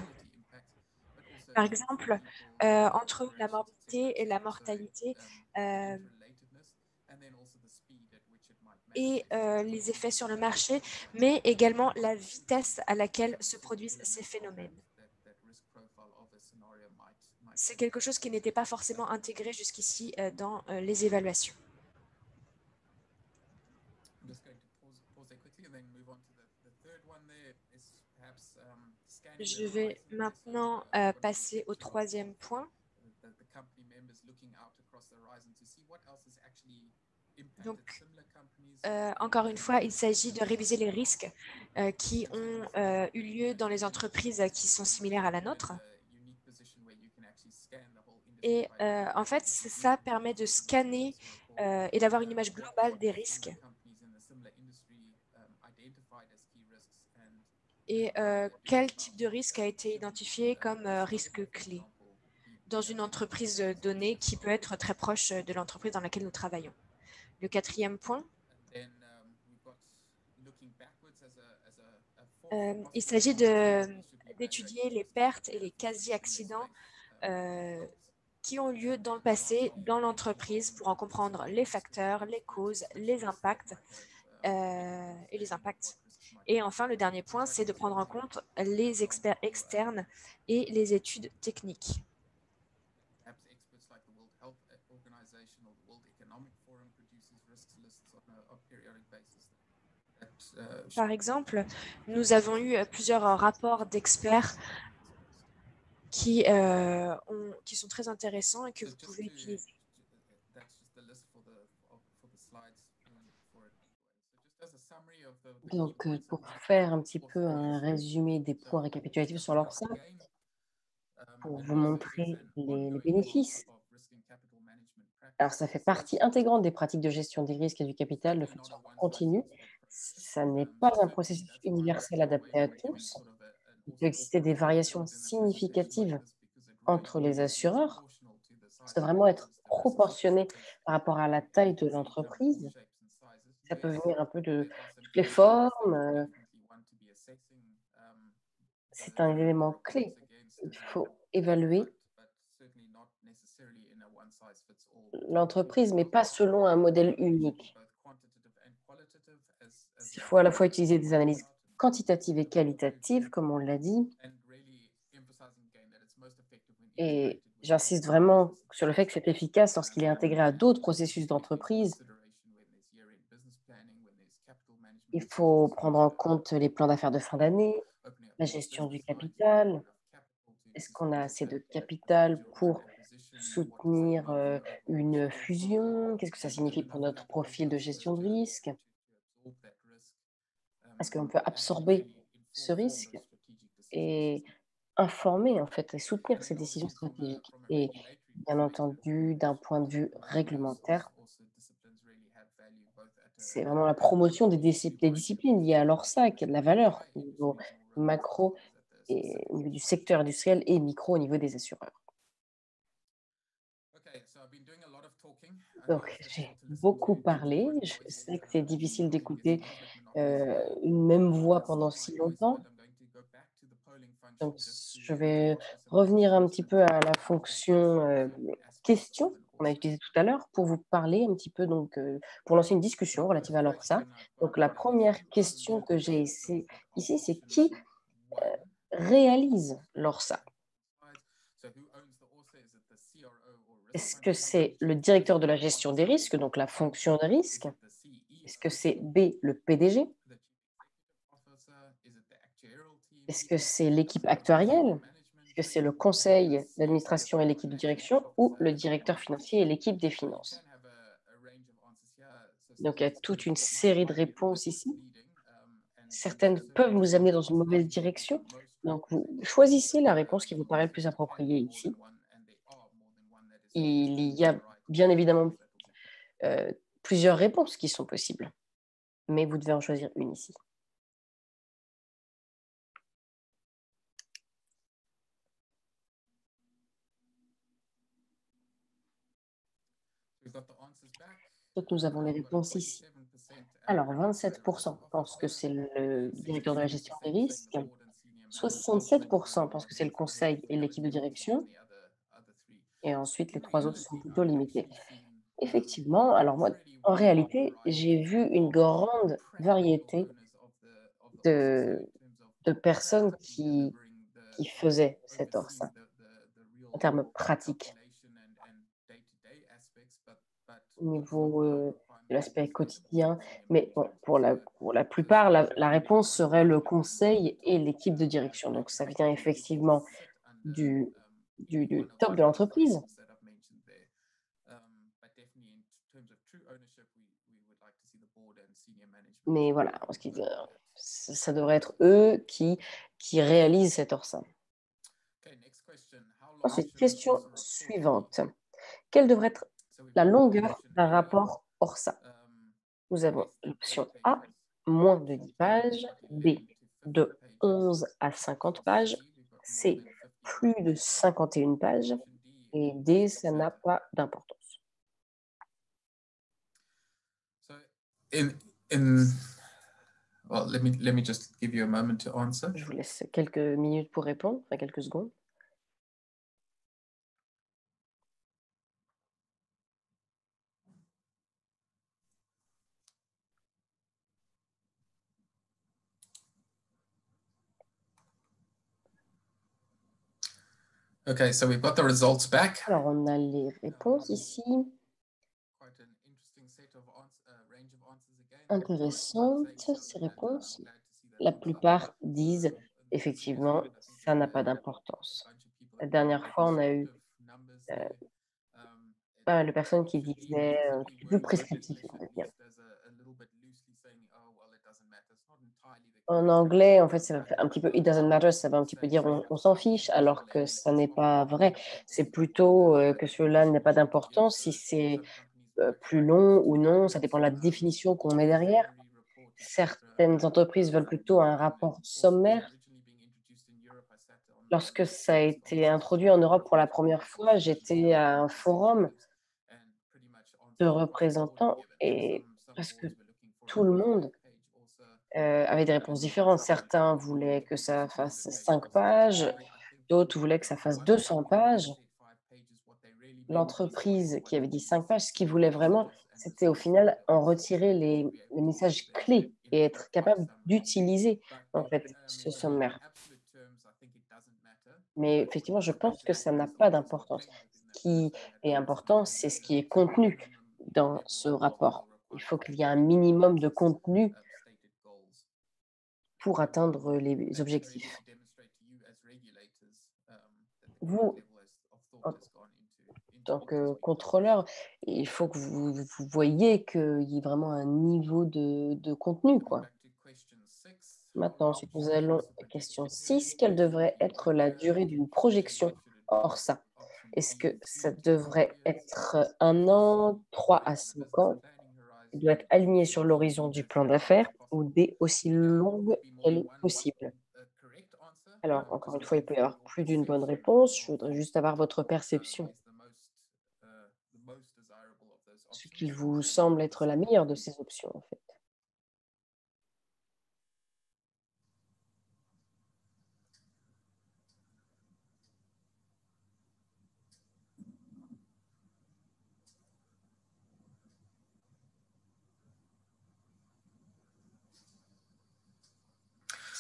Par exemple, entre la morbidité et la mortalité et les effets sur le marché, mais également la vitesse à laquelle se produisent ces phénomènes. C'est quelque chose qui n'était pas forcément intégré jusqu'ici dans les évaluations. Je vais maintenant passer au troisième point. Donc, encore une fois, il s'agit de réviser les risques qui ont eu lieu dans les entreprises qui sont similaires à la nôtre. Et en fait, ça permet de scanner et d'avoir une image globale des risques. Et quel type de risque a été identifié comme risque clé dans une entreprise donnée qui peut être très proche de l'entreprise dans laquelle nous travaillons. Le quatrième point, il s'agit d'étudier les pertes et les quasi-accidents qui ont lieu dans le passé dans l'entreprise pour en comprendre les facteurs, les causes, les impacts et les impacts. Et enfin, le dernier point, c'est de prendre en compte les experts externes et les études techniques. Par exemple, nous avons eu plusieurs rapports d'experts qui sont très intéressants et que vous pouvez utiliser. Donc, pour faire un petit peu un résumé des points récapitulatifs sur l'ensemble, pour vous montrer les bénéfices Alors, ça fait partie intégrante des pratiques de gestion des risques et du capital de façon continue. Ça n'est pas un processus universel adapté à tous. Il peut exister des variations significatives entre les assureurs. Ça doit vraiment être proportionné par rapport à la taille de l'entreprise. Ça peut venir un peu de toutes les formes. C'est un élément clé. Il faut évaluer l'entreprise, mais pas selon un modèle unique. Il faut à la fois utiliser des analyses quantitatives et qualitatives, comme on l'a dit, et j'insiste vraiment sur le fait que c'est efficace lorsqu'il est intégré à d'autres processus d'entreprise. Il faut prendre en compte les plans d'affaires de fin d'année, la gestion du capital. Est-ce qu'on a assez de capital pour soutenir une fusion? Qu'est-ce que ça signifie pour notre profil de gestion de risque? Est-ce qu'on peut absorber ce risque et informer en fait et soutenir ces décisions stratégiques? Et bien entendu, d'un point de vue réglementaire, c'est vraiment la promotion des disciplines liées à l'ORSAC, de la valeur au niveau macro et au niveau du secteur industriel et micro au niveau des assureurs. Donc, j'ai beaucoup parlé. Je sais que c'est difficile d'écouter une même voix pendant si longtemps. Donc, je vais revenir un petit peu à la fonction question qu'on a utilisée tout à l'heure pour vous parler un petit peu, donc, pour lancer une discussion relative à l'ORSA. Donc, la première question que j'ai ici, c'est qui réalise l'ORSA? Est-ce que c'est le directeur de la gestion des risques, donc la fonction de risque? Est-ce que c'est B, le PDG? Est-ce que c'est l'équipe actuarielle? Est-ce que c'est le conseil d'administration et l'équipe de direction ou le directeur financier et l'équipe des finances? Donc, il y a toute une série de réponses ici. Certaines peuvent nous amener dans une mauvaise direction. Donc, vous choisissez la réponse qui vous paraît le plus appropriée ici. Il y a bien évidemment plusieurs réponses qui sont possibles, mais vous devez en choisir une ici. Donc, nous avons les réponses ici. Alors, 27% pensent que c'est le directeur de la gestion des risques, 67% pensent que c'est le conseil et l'équipe de direction, et ensuite les trois autres sont plutôt limités. Effectivement, alors moi, en réalité, j'ai vu une grande variété de, de personnes qui faisaient cet ORSA en termes pratiques. Au niveau de l'aspect quotidien. Mais bon, pour la plupart, la réponse serait le conseil et l'équipe de direction. Donc, ça vient effectivement du, du top de l'entreprise. Mais voilà, ça devrait être eux qui réalisent cet ORSA. Ensuite, question suivante. Quelle devrait être la longueur d'un rapport ORSA? Nous avons l'option A, moins de 10 pages, B, de 11 à 50 pages, C, plus de 51 pages, et D, ça n'a pas d'importance. Well, let me just give you a moment to answer. Je vous laisse quelques minutes pour répondre, enfin quelques secondes. Okay, so we've got the results back. Alors, on a les réponses ici. Intéressantes, ces réponses. La plupart disent, effectivement, ça n'a pas d'importance. La dernière fois, on a eu pas mal de personnes qui disaient, qui étaient plus prescriptifs, on va dire. En anglais, en fait, ça fait un petit peu « it doesn't matter », ça va un petit peu dire on s'en fiche, alors que ça n'est pas vrai. C'est plutôt que cela n'a pas d'importance si c'est plus long ou non, ça dépend de la définition qu'on met derrière. Certaines entreprises veulent plutôt un rapport sommaire. Lorsque ça a été introduit en Europe pour la première fois, j'étais à un forum de représentants et presque tout le monde avait des réponses différentes. Certains voulaient que ça fasse 5 pages, d'autres voulaient que ça fasse 200 pages. L'entreprise qui avait dit 5 pages, ce qu'ils voulaient vraiment, c'était au final en retirer les messages clés et être capable d'utiliser, en fait, ce sommaire. Mais effectivement, je pense que ça n'a pas d'importance. Ce qui est important, c'est ce qui est contenu dans ce rapport. Il faut qu'il y ait un minimum de contenu pour atteindre les objectifs. Vous, en tant que contrôleur, il faut que vous voyiez qu'il y ait vraiment un niveau de contenu, quoi. Maintenant, ensuite, nous allons à question 6. Quelle devrait être la durée d'une projection hors ça? Est-ce que ça devrait être 1 an, 3 à 5 ans? Il doit être aligné sur l'horizon du plan d'affaires ou des aussi longue qu'elle est possible? Alors, encore une fois, il peut y avoir plus d'une bonne réponse. Je voudrais juste avoir votre perception. Ce qui vous semble être la meilleure de ces options, en fait.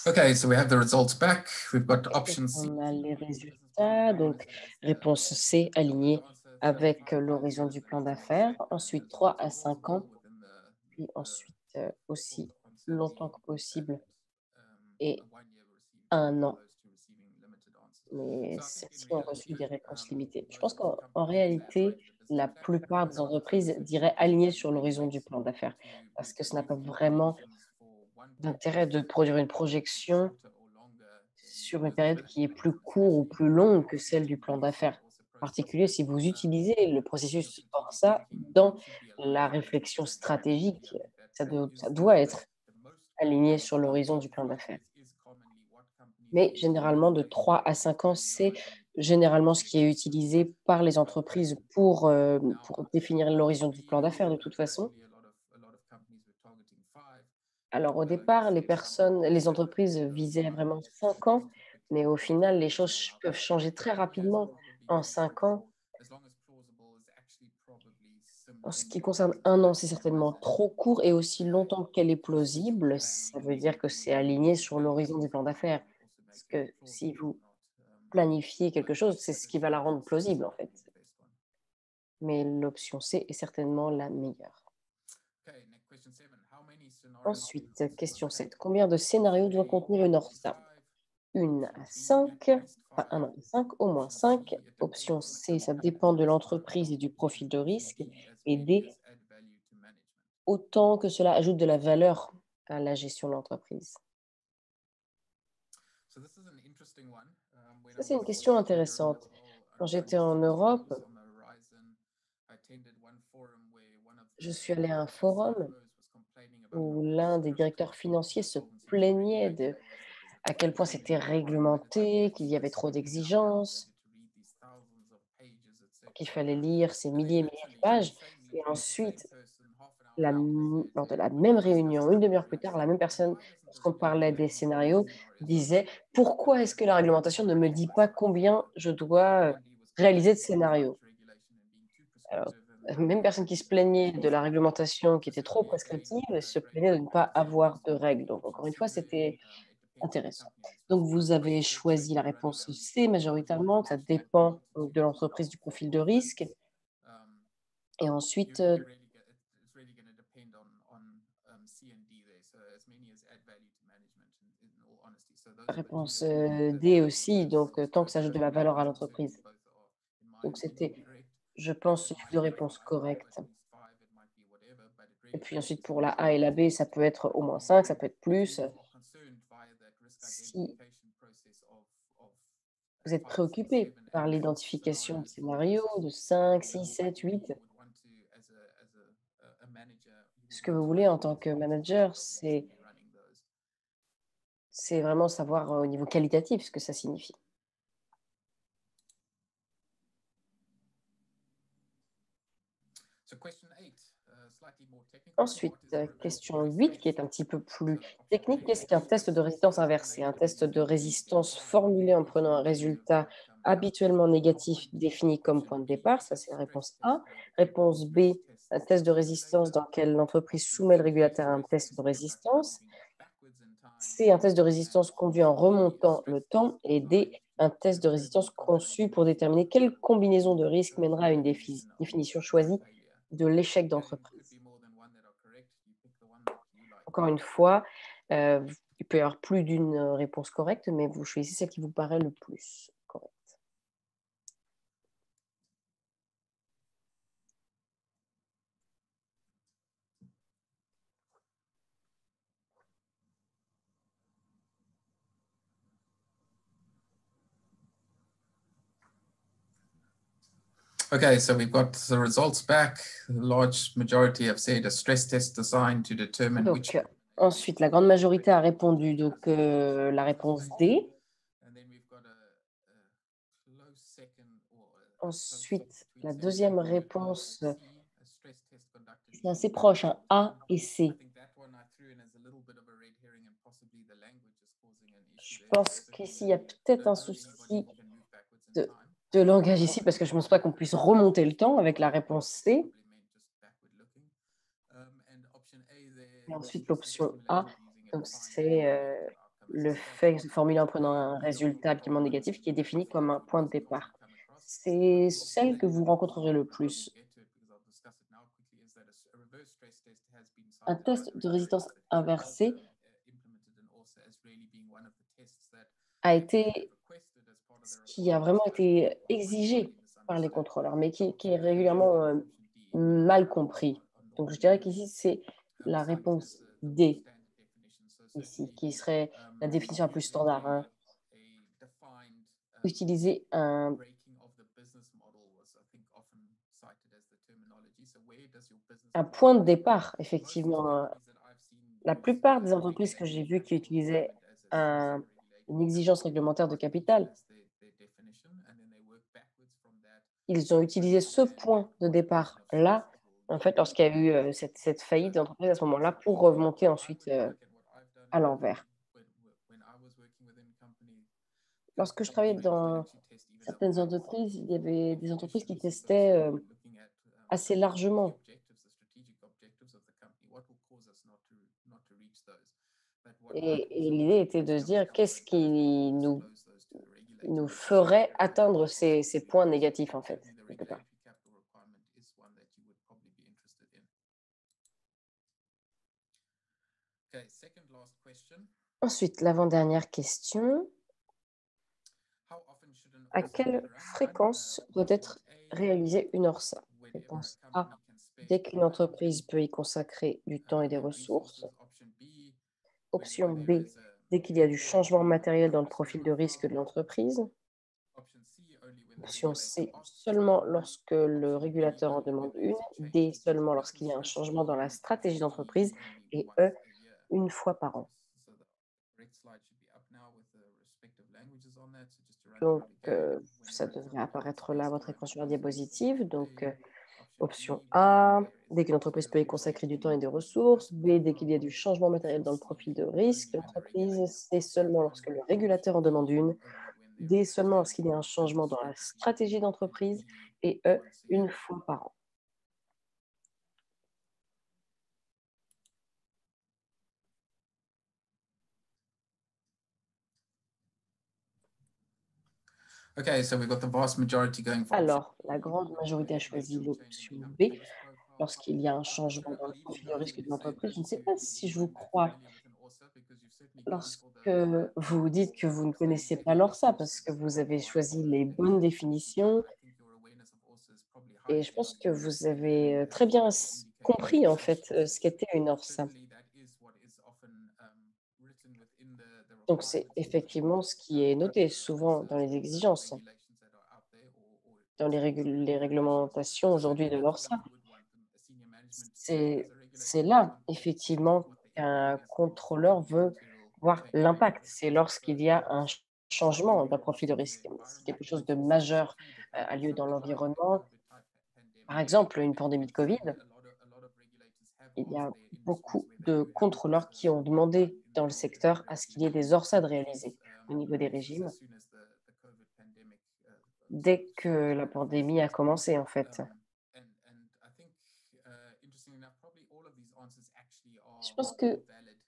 Okay, so we have the results back. We've got Donc, option C. on a les résultats. Donc, réponse C, alignée avec l'horizon du plan d'affaires. Ensuite, 3 à 5 ans. Puis ensuite, aussi longtemps que possible et 1 an. Mais celles-ci ont reçu des réponses limitées. Je pense qu'en réalité, la plupart des entreprises diraient aligner sur l'horizon du plan d'affaires parce que ça n'a pas vraiment d'intérêt de produire une projection sur une période qui est plus courte ou plus longue que celle du plan d'affaires. En particulier si vous utilisez le processus ORSA dans la réflexion stratégique, ça doit être aligné sur l'horizon du plan d'affaires. Mais généralement, de 3 à 5 ans, c'est généralement ce qui est utilisé par les entreprises pour définir l'horizon du plan d'affaires de toute façon. Alors au départ, les entreprises visaient vraiment 5 ans, mais au final, les choses peuvent changer très rapidement en 5 ans. En ce qui concerne 1 an, c'est certainement trop court et aussi longtemps qu'elle est plausible, ça veut dire que c'est aligné sur l'horizon du plan d'affaires. Parce que si vous planifiez quelque chose, c'est ce qui va la rendre plausible, en fait. Mais l'option C est certainement la meilleure. Ensuite, question 7. Combien de scénarios doit contenir une ORSA? 1 à 5, enfin 1 à 5, au moins 5. Option C, ça dépend de l'entreprise et du profil de risque. Et D, autant que cela ajoute de la valeur à la gestion de l'entreprise. Ça, c'est une question intéressante. Quand j'étais en Europe, je suis allée à un forum où l'un des directeurs financiers se plaignait à quel point c'était réglementé, qu'il y avait trop d'exigences, qu'il fallait lire ces milliers et milliers de pages. Et ensuite, lors de la même réunion, une demi-heure plus tard, la même personne, lorsqu'on parlait des scénarios, disait: «Pourquoi est-ce que la réglementation ne me dit pas combien je dois réaliser de scénarios?» Alors, même personne qui se plaignait de la réglementation qui était trop prescriptive se plaignait de ne pas avoir de règles. Donc encore une fois, c'était intéressant. Donc vous avez choisi la réponse C majoritairement, ça dépend de l'entreprise, du profil de risque. Et ensuite, réponse D aussi, donc tant que ça ajoute de la valeur à l'entreprise. Donc c'était, je pense, les 2 réponses correctes. Et puis ensuite pour la A et la B, ça peut être au moins 5, ça peut être plus. Si vous êtes préoccupé par l'identification de scénarios de 5, 6, 7, 8, ce que vous voulez en tant que manager, c'est vraiment savoir au niveau qualitatif ce que ça signifie. Ensuite, question 8, qui est un petit peu plus technique. Qu'est-ce qu'un test de résistance inversée? Un test de résistance formulé en prenant un résultat habituellement négatif défini comme point de départ. Ça, c'est la réponse A. Réponse B, un test de résistance dans lequel l'entreprise soumet le régulateur à un test de résistance. C, un test de résistance conduit en remontant le temps. Et D, un test de résistance conçu pour déterminer quelle combinaison de risques mènera à une définition choisie de l'échec d'entreprise. Encore une fois, il peut y avoir plus d'une réponse correcte, mais vous choisissez celle qui vous paraît le plus correcte. Okay, so we've got the results back. The large majority have said a stress test designed to determine which. Donc, ensuite, la grande majorité a répondu donc la réponse D. Ensuite, la deuxième réponse, c'est assez proche, hein, A et C. Je pense qu'ici, il y a peut-être un souci de langage ici, parce que je ne pense pas qu'on puisse remonter le temps avec la réponse C. Et ensuite, l'option A, donc c'est le fait de formuler en prenant un résultat absolument négatif qui est défini comme un point de départ. C'est celle que vous rencontrerez le plus. Un test de résistance inversée a été ce qui a vraiment été exigé par les contrôleurs, mais qui est régulièrement mal compris. Donc, je dirais qu'ici, c'est la réponse D, ici, qui serait la définition la plus standard, hein. Utiliser un point de départ, effectivement. La plupart des entreprises que j'ai vues qui utilisaient une exigence réglementaire de capital, ils ont utilisé ce point de départ-là, en fait, lorsqu'il y a eu cette faillite d'entreprise à ce moment-là, pour remonter ensuite à l'envers. Lorsque je travaillais dans certaines entreprises, il y avait des entreprises qui testaient assez largement. Et l'idée était de se dire qu'est-ce qui nous ferait atteindre ces points négatifs, en fait, quelque part. Ensuite, l'avant-dernière question. À quelle fréquence doit être réalisée une ORSA? Réponse A, dès qu'une entreprise peut y consacrer du temps et des ressources. Option B, dès qu'il y a du changement matériel dans le profil de risque de l'entreprise. Option C, seulement lorsque le régulateur en demande une. D, seulement lorsqu'il y a un changement dans la stratégie d'entreprise. Et E, une fois par an. Donc, ça devrait apparaître là, votre écran sur la diapositive. Donc, option A, dès qu'une entreprise peut y consacrer du temps et des ressources. B, dès qu'il y a du changement matériel dans le profil de risque de l'entreprise. C, seulement lorsque le régulateur en demande une. D, seulement lorsqu'il y a un changement dans la stratégie d'entreprise. Et E, une fois par an. Okay, so we've got the vast majority going for option. Alors, la grande majorité a choisi l'option B. Lorsqu'il y a un changement dans le profil de risque de l'entreprise, je ne sais pas si je vous crois lorsque vous dites que vous ne connaissez pas l'ORSA, parce que vous avez choisi les bonnes définitions et je pense que vous avez très bien compris en fait ce qu'était une ORSA. Donc, c'est effectivement ce qui est noté souvent dans les exigences, dans les réglementations aujourd'hui de l'ORSA. C'est là, effectivement, qu'un contrôleur veut voir l'impact. C'est lorsqu'il y a un changement d'un profil de risque. Si quelque chose de majeur a lieu dans l'environnement, par exemple une pandémie de Covid, il y a beaucoup de contrôleurs qui ont demandé dans le secteur à ce qu'il y ait des ORSAD réalisés au niveau des régimes dès que la pandémie a commencé, en fait. Je pense que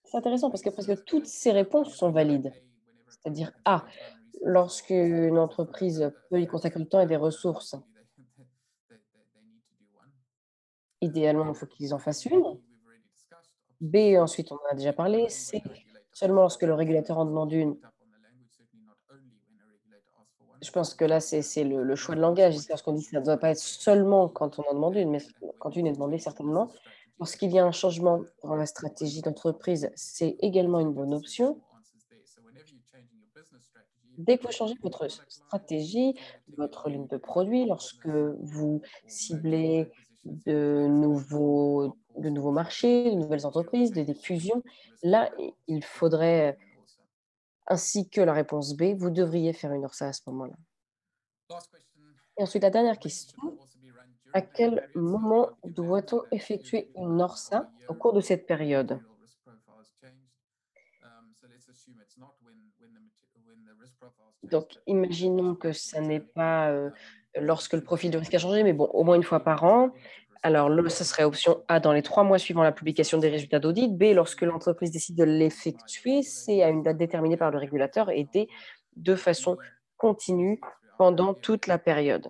c'est intéressant parce que presque toutes ces réponses sont valides. C'est-à-dire, lorsqu'une entreprise peut y consacrer du temps et des ressources, idéalement, il faut qu'ils en fassent une. B, ensuite, on en a déjà parlé. C, seulement lorsque le régulateur en demande une. Je pense que là, c'est le choix de langage. C'est lorsqu'on dit que ça ne doit pas être seulement quand on en demande une, mais quand une est demandée, certainement. Lorsqu'il y a un changement dans la stratégie d'entreprise, c'est également une bonne option. Dès que vous changez votre stratégie, votre ligne de produit, lorsque vous ciblez de nouveaux marchés, de nouvelles entreprises, des fusions, là, il faudrait, ainsi que la réponse B, vous devriez faire une ORSA à ce moment-là. Et ensuite, la dernière question, à quel moment doit-on effectuer une ORSA au cours de cette période? Donc, imaginons que ça n'est pas, lorsque le profil de risque a changé, mais bon, au moins une fois par an. Alors là, ça serait option A dans les 3 mois suivant la publication des résultats d'audit. B, lorsque l'entreprise décide de l'effectuer. C, à une date déterminée par le régulateur. Et D, de façon continue pendant toute la période.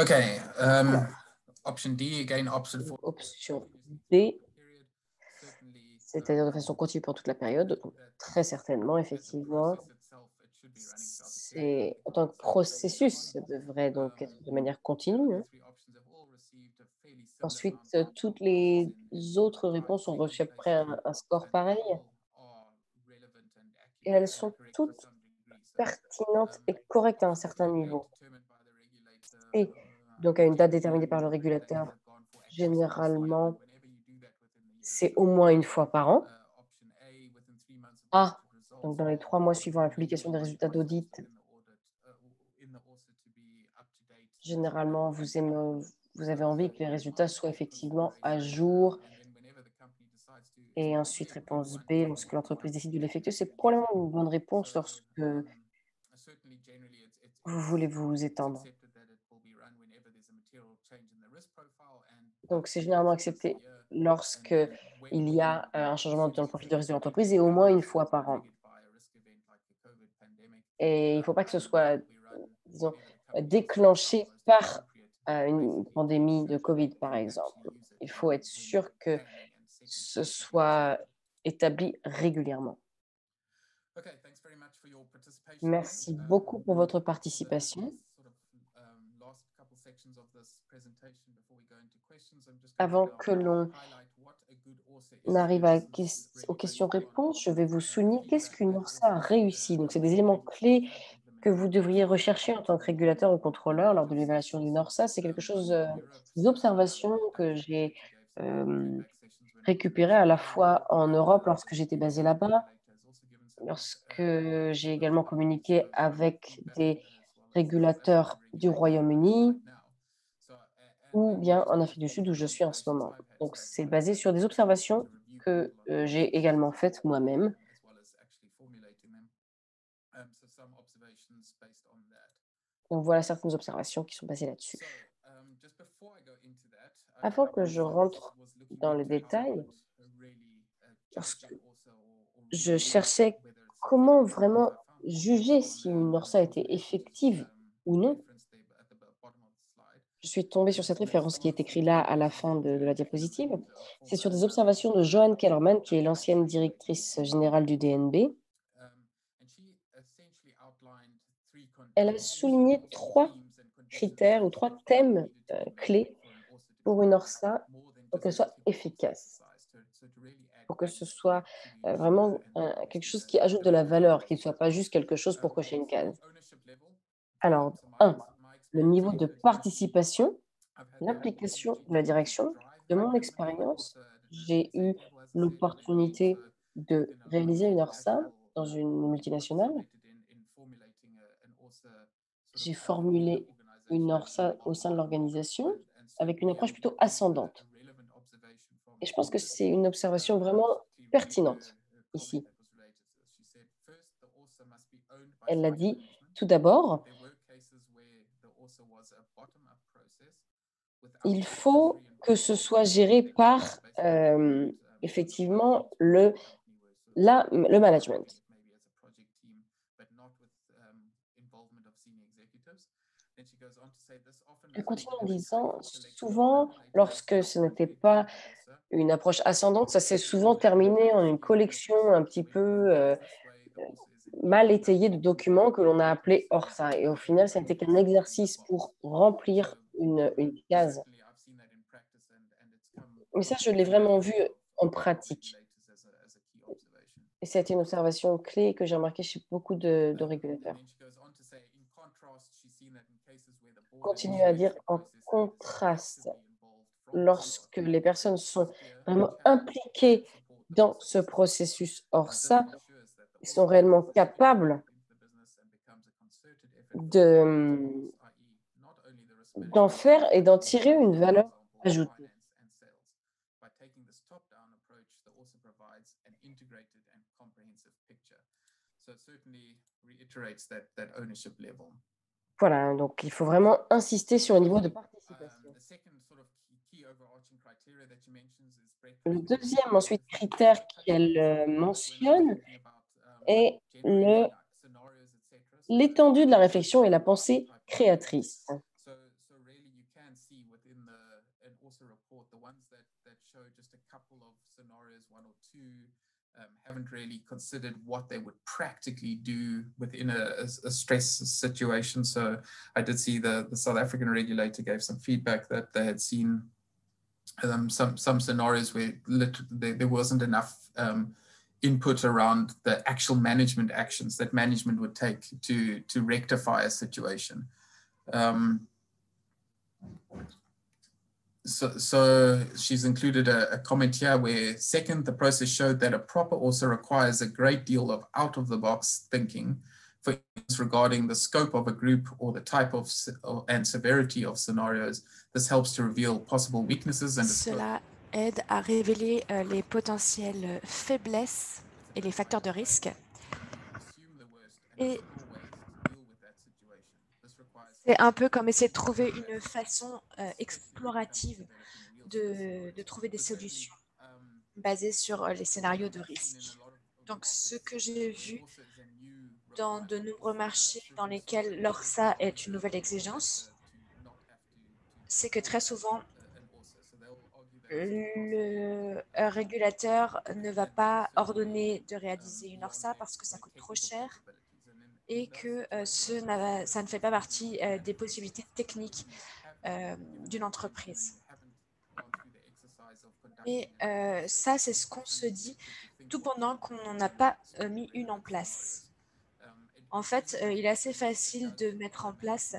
Okay. Option D, again, option for. Option D, c'est-à-dire de façon continue pour toute la période. Donc, très certainement, effectivement, c'est en tant que processus, ça devrait donc être de manière continue, hein. Ensuite, toutes les autres réponses ont reçu à peu près un score pareil et elles sont toutes pertinentes et correctes à un certain niveau. Et donc à une date déterminée par le régulateur, généralement, c'est au moins une fois par an. A, donc dans les 3 mois suivant la publication des résultats d'audit, généralement, vous avez envie que les résultats soient effectivement à jour. Et ensuite, réponse B, lorsque l'entreprise décide de l'effectuer, c'est probablement une bonne réponse lorsque vous voulez vous étendre. Donc, c'est généralement accepté lorsque il y a un changement dans le profil de risque de l'entreprise et au moins une fois par an. Et il ne faut pas que ce soit, disons, déclenché par une pandémie de Covid, par exemple. Il faut être sûr que ce soit établi régulièrement. Merci beaucoup pour votre participation. Avant que l'on arrive aux questions-réponses, je vais vous souligner qu'est-ce qu'une ORSA a réussi. Donc, c'est des éléments clés que vous devriez rechercher en tant que régulateur ou contrôleur lors de l'évaluation d'une ORSA. C'est quelque chose, des observations que j'ai récupérées à la fois en Europe lorsque j'étais basée là-bas, lorsque j'ai également communiqué avec des régulateurs du Royaume-Uni ou bien en Afrique du Sud où je suis en ce moment. Donc, c'est basé sur des observations que j'ai également faites moi-même. Donc, voilà certaines observations qui sont basées là-dessus. Avant que je rentre dans les détails, lorsque je cherchais comment vraiment juger si une ORSA était effective ou non, Je suis tombée sur cette référence qui est écrite là à la fin de la diapositive. C'est sur des observations de Joanne Kellerman, qui est l'ancienne directrice générale du DNB. Elle a souligné 3 critères ou 3 thèmes clés pour une ORSA pour qu'elle soit efficace, pour que ce soit vraiment quelque chose qui ajoute de la valeur, qu'il ne soit pas juste quelque chose pour cocher une case. Alors, 1, le niveau de participation, l'implication de la direction. De mon expérience, j'ai eu l'opportunité de réaliser une ORSA dans une multinationale. J'ai formulé une ORSA au sein de l'organisation avec une approche plutôt ascendante. Et je pense que c'est une observation vraiment pertinente ici. Elle l'a dit, tout d'abord, il faut que ce soit géré par effectivement le management. Elle continue en disant, souvent, lorsque ce n'était pas une approche ascendante, ça s'est souvent terminé en une collection un petit peu mal étayée de documents que l'on a appelés ORSA. Et au final, ça n'était qu'un exercice pour remplir une case. Mais ça, je l'ai vraiment vu en pratique. Et ça a été une observation clé que j'ai remarquée chez beaucoup de régulateurs. Continue à dire en contraste, lorsque les personnes sont vraiment impliquées dans ce processus ORSA, ils sont réellement capables d'en faire et d'en tirer une valeur ajoutée. Voilà, donc il faut vraiment insister sur le niveau de participation. Le deuxième ensuite critère qu'elle mentionne est l'étendue de la réflexion et la pensée créatrice. Haven't really considered what they would practically do within a stress situation. So I did see the South African regulator gave some feedback that they had seen some scenarios where there wasn't enough input around the actual management actions that management would take to rectify a situation. So she's included a comment here where, second, the process showed that a proper also requires a great deal of out-of-the-box thinking, for instance, regarding the scope of a group or the type of and severity of scenarios. This helps to reveal possible weaknesses and Cela aide à révéler les potentielles faiblesses et les facteurs de risque. Et c'est un peu comme essayer de trouver une façon explorative de trouver des solutions basées sur les scénarios de risque. Donc, ce que j'ai vu dans de nombreux marchés dans lesquels l'ORSA est une nouvelle exigence, c'est que très souvent, le régulateur ne va pas ordonner de réaliser une ORSA parce que ça coûte trop cher et que ça ne fait pas partie des possibilités techniques d'une entreprise. Et ça, c'est ce qu'on se dit tout pendant qu'on n'a pas mis une en place. En fait, il est assez facile de mettre en place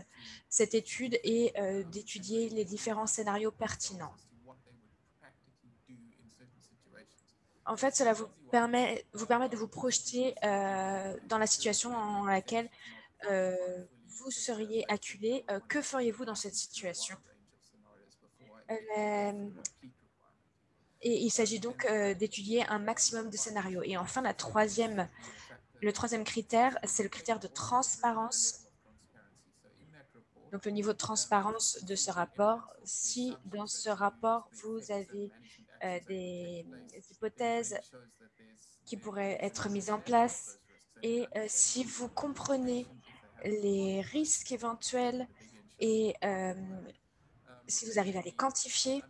cette étude et d'étudier les différents scénarios pertinents. En fait, cela vous permet de vous projeter dans la situation dans laquelle vous seriez acculé. Que feriez-vous dans cette situation? Et il s'agit donc d'étudier un maximum de scénarios. Et enfin, le troisième critère, c'est le critère de transparence. Donc, le niveau de transparence de ce rapport. Si dans ce rapport, vous avez des hypothèses qui pourraient être mises en place et si vous comprenez les risques éventuels et si vous arrivez à les quantifier,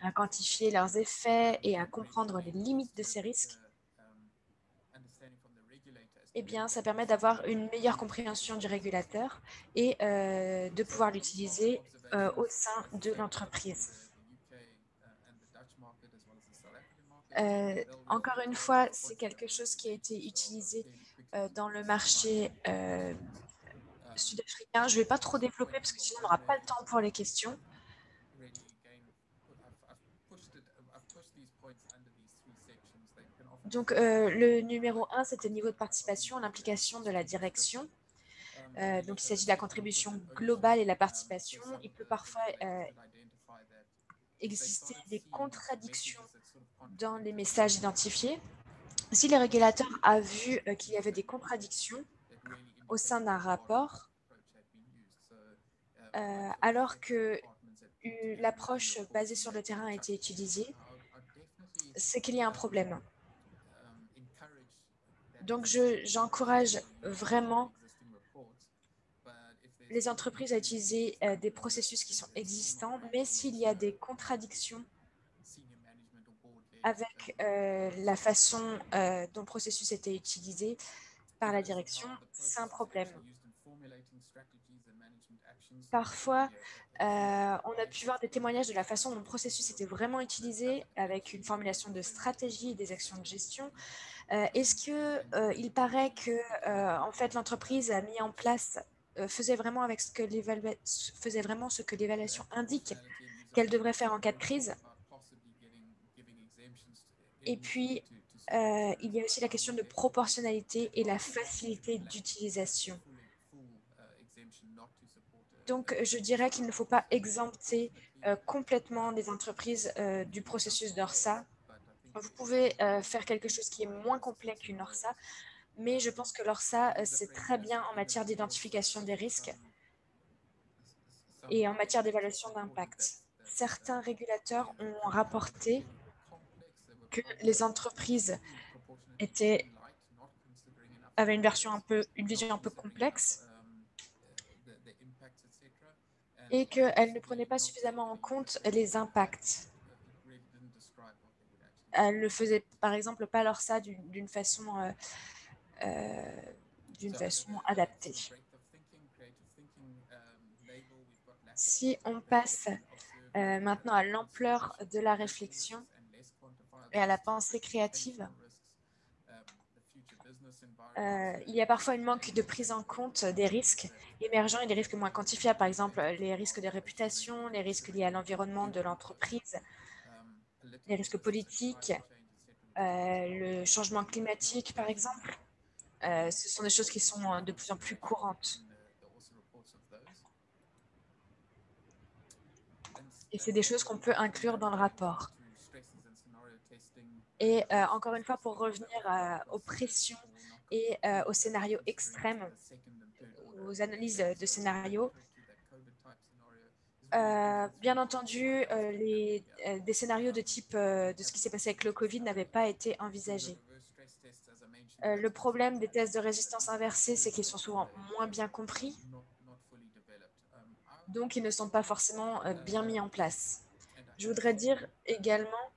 à quantifier leurs effets et à comprendre les limites de ces risques, eh bien, ça permet d'avoir une meilleure compréhension du régulateur et de pouvoir l'utiliser au sein de l'entreprise. Encore une fois, c'est quelque chose qui a été utilisé dans le marché sud-africain. Je ne vais pas trop développer parce que sinon on n'aura pas le temps pour les questions. Donc, le numéro 1, c'était le niveau de participation, l'implication de la direction. Donc, il s'agit de la contribution globale et la participation. Il peut parfois exister des contradictions dans les messages identifiés. Si le régulateur a vu qu'il y avait des contradictions au sein d'un rapport, alors que l'approche basée sur le terrain a été utilisée, c'est qu'il y a un problème. Donc, j'encourage vraiment les entreprises à utiliser des processus qui sont existants, mais s'il y a des contradictions avec la façon dont le processus était utilisé par la direction, c'est un problème. Parfois, on a pu voir des témoignages de la façon dont le processus était vraiment utilisé avec une formulation de stratégie et des actions de gestion. Est-ce qu'il paraît que en fait, l'entreprise a mis en place, faisait vraiment ce que l'évaluation indique qu'elle devrait faire en cas de crise? Et puis, il y a aussi la question de proportionnalité et la facilité d'utilisation. Donc, je dirais qu'il ne faut pas exempter complètement des entreprises du processus d'ORSA. Vous pouvez faire quelque chose qui est moins complet qu'une ORSA, mais je pense que l'ORSA, c'est très bien en matière d'identification des risques et en matière d'évaluation d'impact. Certains régulateurs ont rapporté que les entreprises avaient une vision un peu complexe et qu'elles ne prenaient pas suffisamment en compte les impacts. Elles ne faisaient par exemple pas l'ORSA d'une façon adaptée. Si on passe maintenant à l'ampleur de la réflexion et à la pensée créative, il y a parfois un manque de prise en compte des risques émergents et des risques moins quantifiables, par exemple les risques de réputation, les risques liés à l'environnement de l'entreprise, les risques politiques, le changement climatique, par exemple. Ce sont des choses qui sont de plus en plus courantes. Et c'est des choses qu'on peut inclure dans le rapport. Et encore une fois, pour revenir aux pressions et aux scénarios extrêmes, aux analyses de scénarios, bien entendu, des scénarios de type de ce qui s'est passé avec le Covid n'avaient pas été envisagés. Le problème des tests de résistance inversée, c'est qu'ils sont souvent moins bien compris, donc ils ne sont pas forcément bien mis en place. Je voudrais dire également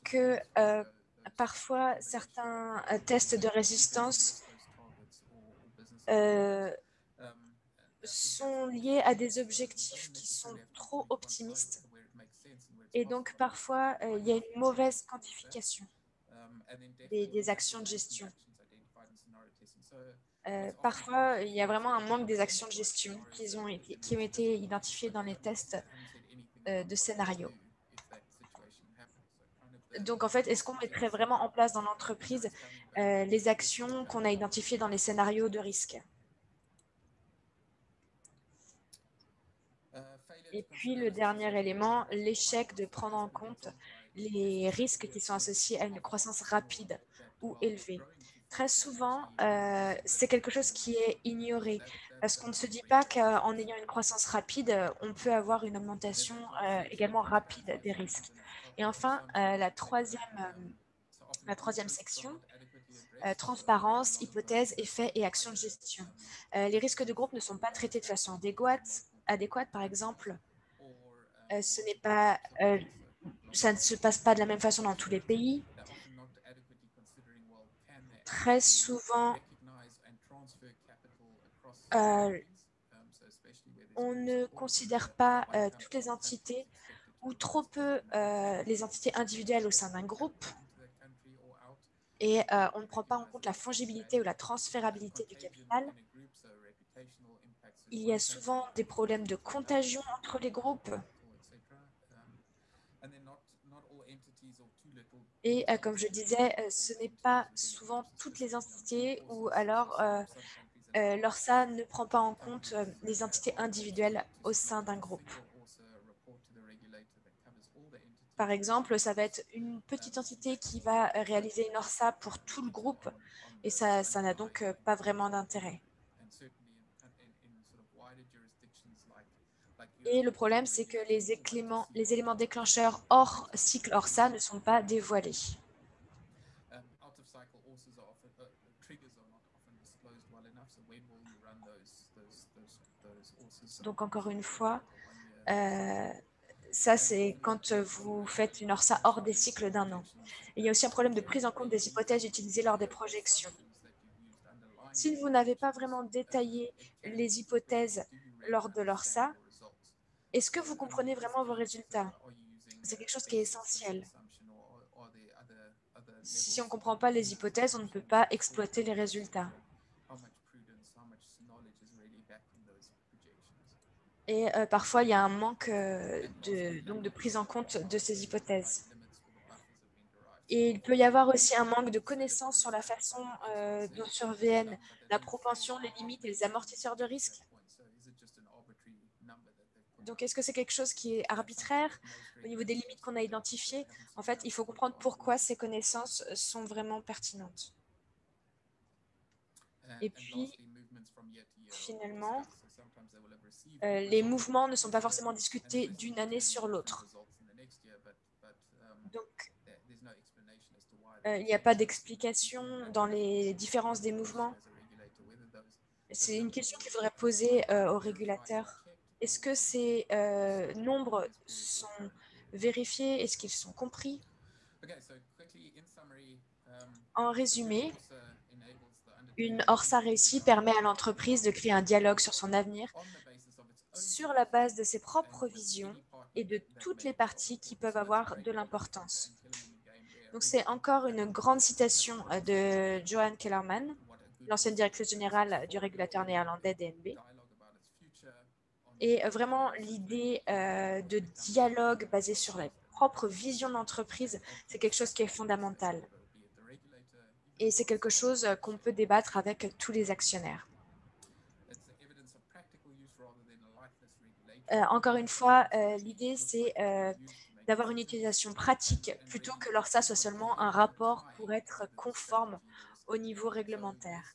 que parfois, certains tests de résistance sont liés à des objectifs qui sont trop optimistes. Et donc, parfois, il y a une mauvaise quantification des actions de gestion. Parfois, il y a vraiment un manque des actions de gestion qui ont été identifiées dans les tests de scénarios. Donc, en fait, est-ce qu'on mettrait vraiment en place dans l'entreprise les actions qu'on a identifiées dans les scénarios de risque? Et puis, le dernier élément, l'échec de prendre en compte les risques qui sont associés à une croissance rapide ou élevée. Très souvent, c'est quelque chose qui est ignoré parce qu'on ne se dit pas qu'en ayant une croissance rapide, on peut avoir une augmentation également rapide des risques. Et enfin, la troisième section, transparence, hypothèses, effets et actions de gestion. Les risques de groupe ne sont pas traités de façon adéquate. Par exemple, ça ne se passe pas de la même façon dans tous les pays. Très souvent, on ne considère pas toutes les entités ou trop peu les entités individuelles au sein d'un groupe. Et on ne prend pas en compte la fongibilité ou la transférabilité du capital. Il y a souvent des problèmes de contagion entre les groupes. Et comme je disais, ce n'est pas souvent toutes les entités ou alors l'ORSA ne prend pas en compte les entités individuelles au sein d'un groupe. Par exemple, ça va être une petite entité qui va réaliser une ORSA pour tout le groupe et ça n'a donc pas vraiment d'intérêt. Et le problème, c'est que les éléments déclencheurs hors cycle ORSA ne sont pas dévoilés. Donc, encore une fois, ça, c'est quand vous faites une ORSA hors des cycles d'un an. Il y a aussi un problème de prise en compte des hypothèses utilisées lors des projections. Si vous n'avez pas vraiment détaillé les hypothèses lors de l'ORSA, est-ce que vous comprenez vraiment vos résultats? C'est quelque chose qui est essentiel. Si on ne comprend pas les hypothèses, on ne peut pas exploiter les résultats. Et parfois, il y a un manque de prise en compte de ces hypothèses. Et il peut y avoir aussi un manque de connaissances sur la façon dont surviennent la propension, les limites et les amortisseurs de risque. Donc, est-ce que c'est quelque chose qui est arbitraire au niveau des limites qu'on a identifiées? En fait, il faut comprendre pourquoi ces connaissances sont vraiment pertinentes. Et puis, finalement, les mouvements ne sont pas forcément discutés d'une année sur l'autre. Donc, il n'y a pas d'explication dans les différences des mouvements. C'est une question qu'il faudrait poser aux régulateurs. Est-ce que ces nombres sont vérifiés? Est-ce qu'ils sont compris? En résumé, une ORSA réussie permet à l'entreprise de créer un dialogue sur son avenir sur la base de ses propres visions et de toutes les parties qui peuvent avoir de l'importance. Donc, c'est encore une grande citation de Johan Kellerman, l'ancienne directrice générale du régulateur néerlandais DNB. Et vraiment, l'idée de dialogue basé sur la propre vision d'entreprise, c'est quelque chose qui est fondamental. Et c'est quelque chose qu'on peut débattre avec tous les actionnaires. Encore une fois, l'idée, c'est d'avoir une utilisation pratique plutôt que l'ORSA soit seulement un rapport pour être conforme au niveau réglementaire.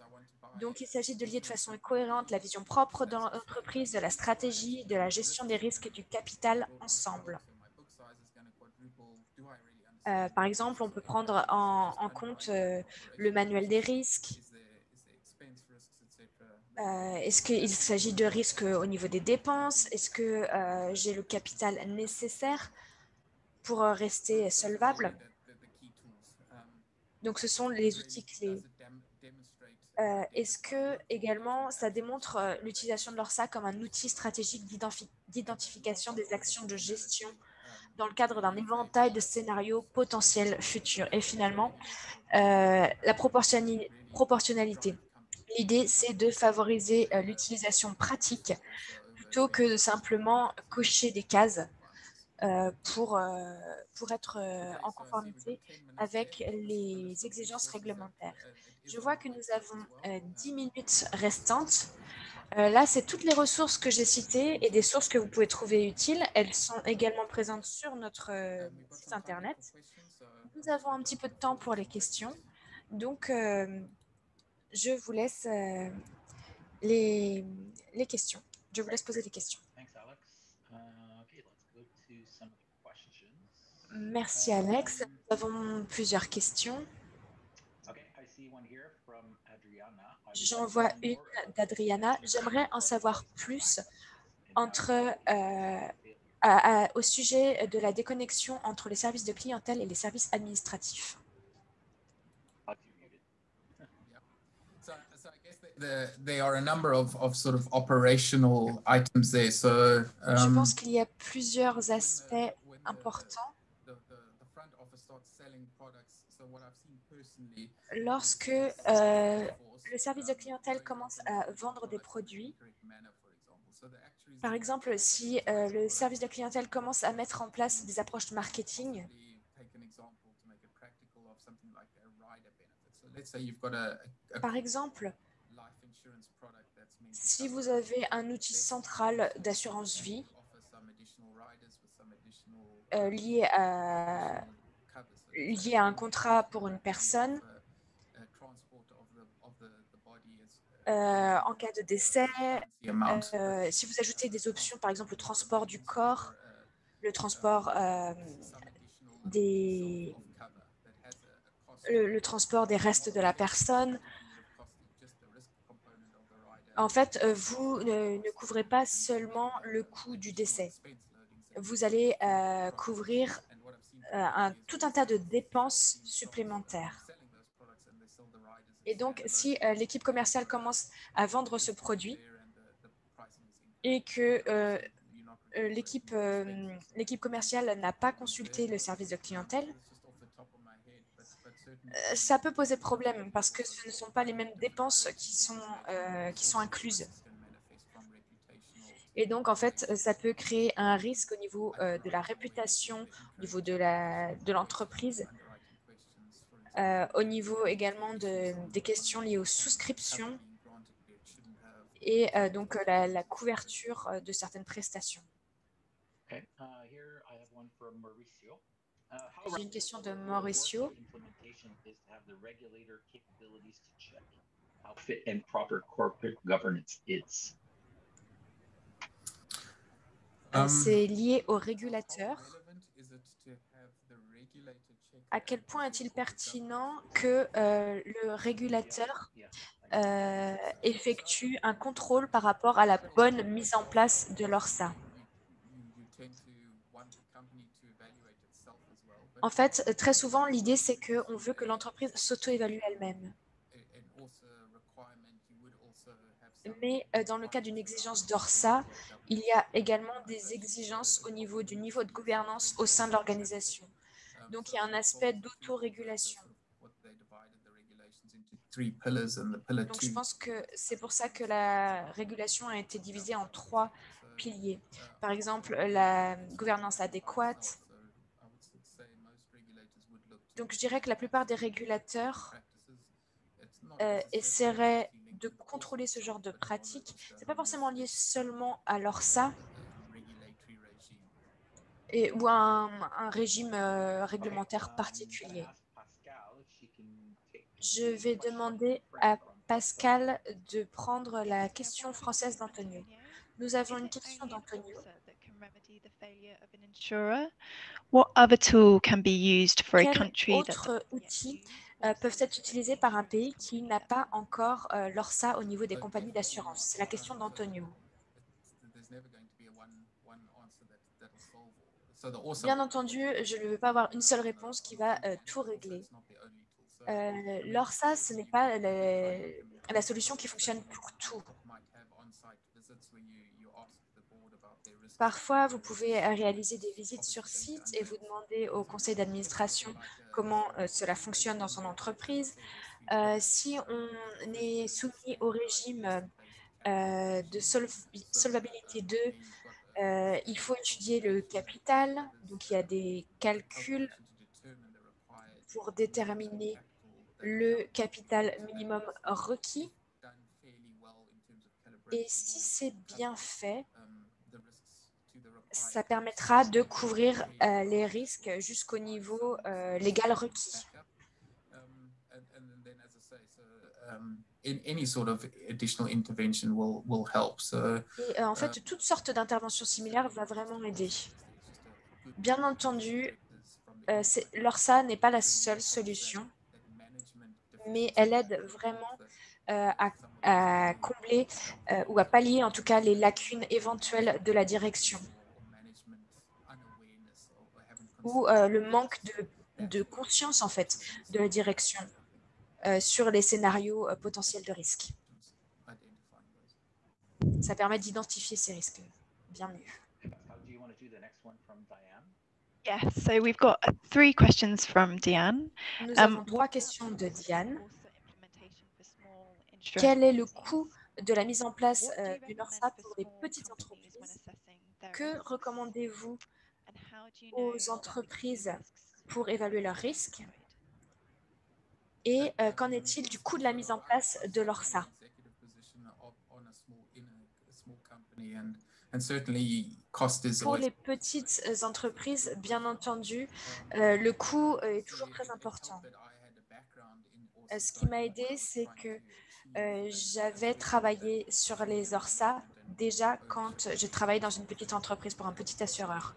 Donc, il s'agit de lier de façon cohérente la vision propre de l'entreprise, de la stratégie, de la gestion des risques et du capital ensemble. Par exemple, on peut prendre en compte le manuel des risques. Est-ce qu'il s'agit de risques au niveau des dépenses? Est-ce que j'ai le capital nécessaire pour rester solvable? Donc, ce sont les outils clés. Est-ce que également ça démontre l'utilisation de l'ORSA comme un outil stratégique d'identification des actions de gestion dans le cadre d'un éventail de scénarios potentiels futurs? Et finalement, la proportionnalité. L'idée, c'est de favoriser l'utilisation pratique plutôt que de simplement cocher des cases pour être en conformité avec les exigences réglementaires. Je vois que nous avons 10 minutes restantes. Là, c'est toutes les ressources que j'ai citées et des sources que vous pouvez trouver utiles. Elles sont également présentes sur notre site internet. Nous avons un petit peu de temps pour les questions. Donc, je vous laisse les questions. Je vous laisse poser des questions. Merci Alex. Nous avons plusieurs questions. J'en vois une d'Adriana. J'aimerais en savoir plus au sujet de la déconnexion entre les services de clientèle et les services administratifs. So I guess there are a number of sort of operational items there. So Je pense qu'il y a plusieurs aspects importants. Lorsque le service de clientèle commence à vendre des produits, par exemple, si le service de clientèle commence à mettre en place des approches de marketing, par exemple, si vous avez un outil central d'assurance vie lié à un contrat pour une personne, en cas de décès, si vous ajoutez des options, par exemple le transport du corps, le transport le transport des restes de la personne, en fait, vous ne couvrez pas seulement le coût du décès. Vous allez couvrir tout un tas de dépenses supplémentaires. Et donc, si l'équipe commerciale commence à vendre ce produit et que l'équipe commerciale n'a pas consulté le service de clientèle, ça peut poser problème parce que ce ne sont pas les mêmes dépenses qui sont incluses. Et donc, en fait, ça peut créer un risque au niveau de la réputation, au niveau de l'entreprise, au niveau également des questions liées aux souscriptions et donc la couverture de certaines prestations. J'ai une question de Mauricio. C'est lié au régulateur. À quel point est-il pertinent que le régulateur effectue un contrôle par rapport à la bonne mise en place de l'ORSA? En fait, très souvent, l'idée, c'est qu'on veut que l'entreprise s'auto-évalue elle-même. Mais dans le cas d'une exigence d'ORSA, il y a également des exigences au niveau du niveau de gouvernance au sein de l'organisation. Donc, il y a un aspect d'autorégulation. Donc, je pense que c'est pour ça que la régulation a été divisée en 3 piliers. Par exemple, la gouvernance adéquate. Donc, je dirais que la plupart des régulateurs essaieraient de contrôler ce genre de pratiques. Ce n'est pas forcément lié seulement à l'ORSA ou à un régime réglementaire particulier. Je vais demander à Pascal de prendre la question française d'Antonio. Nous avons une question d'Antonio. Quels autres outils peuvent être utilisés par un pays qui n'a pas encore l'ORSA au niveau des compagnies d'assurance? C'est la question d'Antonio. Bien entendu, je ne veux pas avoir une seule réponse qui va tout régler. L'ORSA, ce n'est pas la solution qui fonctionne pour tout. Parfois, vous pouvez réaliser des visites sur site et vous demander au conseil d'administration comment cela fonctionne dans son entreprise. Si on est soumis au régime de solvabilité 2, il faut étudier le capital. Donc, il y a des calculs pour déterminer le capital minimum requis. Et si c'est bien fait, ça permettra de couvrir les risques jusqu'au niveau légal requis. Any sort of additional intervention will help. Et en fait, toutes sortes d'interventions similaires va vraiment aider. Bien entendu, l'ORSA n'est pas la seule solution, mais elle aide vraiment à combler ou à pallier en tout cas les lacunes éventuelles de la direction ou le manque de conscience en fait de la direction sur les scénarios potentiels de risque. Ça permet d'identifier ces risques bien mieux. Yeah, so we've got 3 questions from Diane. Nous avons 3 questions de Diane. Quel est le coût de la mise en place d'une ORSA pour les petites entreprises? Que recommandez-vous aux entreprises pour évaluer leurs risques? Et qu'en est-il du coût de la mise en place de l'ORSA? Pour les petites entreprises, bien entendu, le coût est toujours très important. Ce qui m'a aidé, c'est que j'avais travaillé sur les ORSA déjà quand je travaillais dans une petite entreprise pour un petit assureur.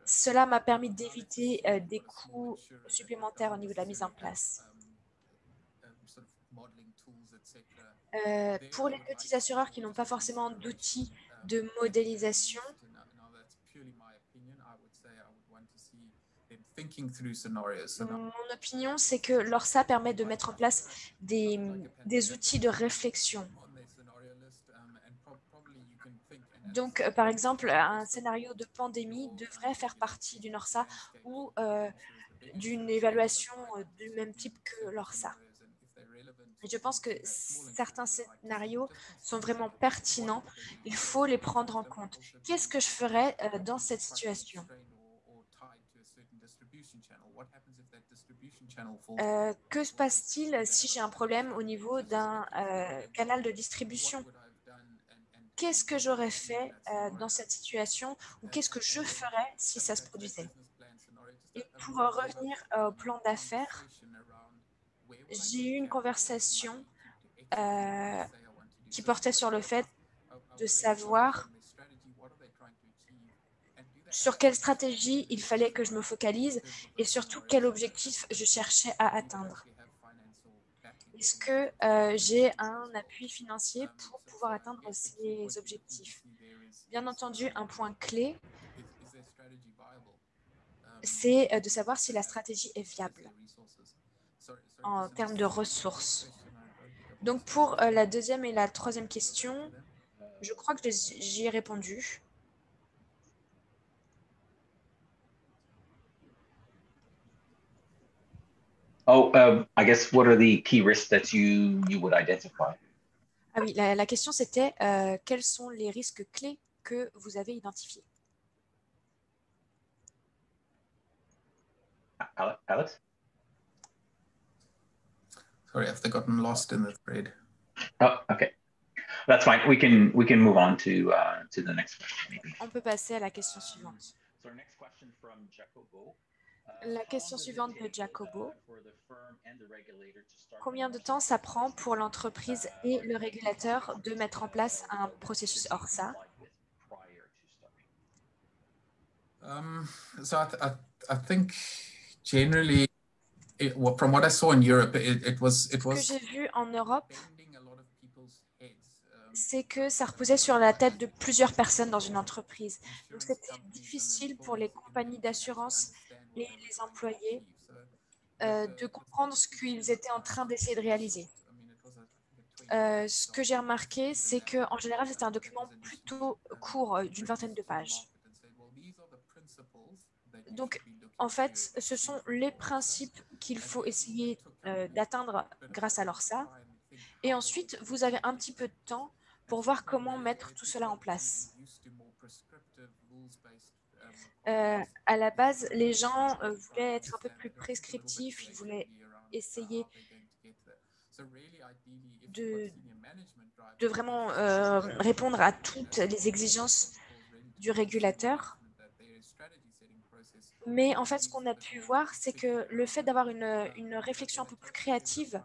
Cela m'a permis d'éviter des coûts supplémentaires au niveau de la mise en place. Pour les petits assureurs qui n'ont pas forcément d'outils de modélisation, mon opinion, c'est que l'ORSA permet de mettre en place des outils de réflexion. Donc, par exemple, un scénario de pandémie devrait faire partie d'une ORSA ou d'une évaluation du même type que l'ORSA. Et je pense que certains scénarios sont vraiment pertinents. Il faut les prendre en compte. Qu'est-ce que je ferais dans cette situation? Que se passe-t-il si j'ai un problème au niveau d'un canal de distribution? Qu'est-ce que j'aurais fait dans cette situation ou qu'est-ce que je ferais si ça se produisait? Et pour revenir au plan d'affaires, j'ai eu une conversation qui portait sur le fait de savoir sur quelle stratégie il fallait que je me focalise et surtout quel objectif je cherchais à atteindre. Est-ce que j'ai un appui financier pour pouvoir atteindre ces objectifs? Bien entendu, un point clé, c'est de savoir si la stratégie est viable en termes de ressources. Donc, pour la deuxième et la troisième question, je crois que j'y ai répondu. Oh, I guess what are the key risks that you would identify? Ah oui, la question c'était quels sont les risques clés que vous avez identifiés? Alex? Sorry, I've gotten lost in the thread. Oh, okay. That's fine. We can move on to the next question. Maybe. On peut passer à la question suivante. So our next question from Jacobo. La question suivante de Jacobo. Combien de temps ça prend pour l'entreprise et le régulateur de mettre en place un processus ORSA? So I think generally, from what I saw in Europe, it was. Ce que j'ai vu en Europe, c'est que ça reposait sur la tête de plusieurs personnes dans une entreprise. Donc, c'était difficile pour les compagnies d'assurance et les employés de comprendre ce qu'ils étaient en train d'essayer de réaliser. Ce que j'ai remarqué, c'est qu'en général, c'était un document plutôt court, d'une vingtaine de pages. Donc, en fait, ce sont les principes qu'il faut essayer d'atteindre grâce à l'ORSA. Et ensuite, vous avez un petit peu de temps pour voir comment mettre tout cela en place. À la base, les gens voulaient être un peu plus prescriptifs, ils voulaient essayer de vraiment répondre à toutes les exigences du régulateur. Mais en fait, ce qu'on a pu voir, c'est que le fait d'avoir une réflexion un peu plus créative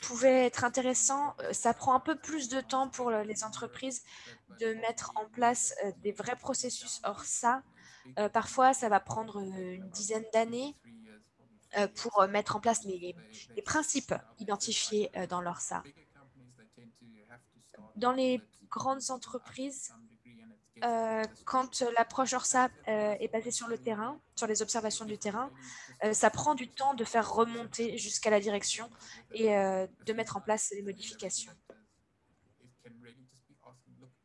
pouvait être intéressant. Ça prend un peu plus de temps pour les entreprises de mettre en place des vrais processus. Or ça, parfois, ça va prendre une dizaine d'années. pour mettre en place les principes identifiés dans l'ORSA. Dans les grandes entreprises, quand l'approche ORSA est basée sur le terrain, sur les observations du terrain, ça prend du temps de faire remonter jusqu'à la direction et de mettre en place les modifications.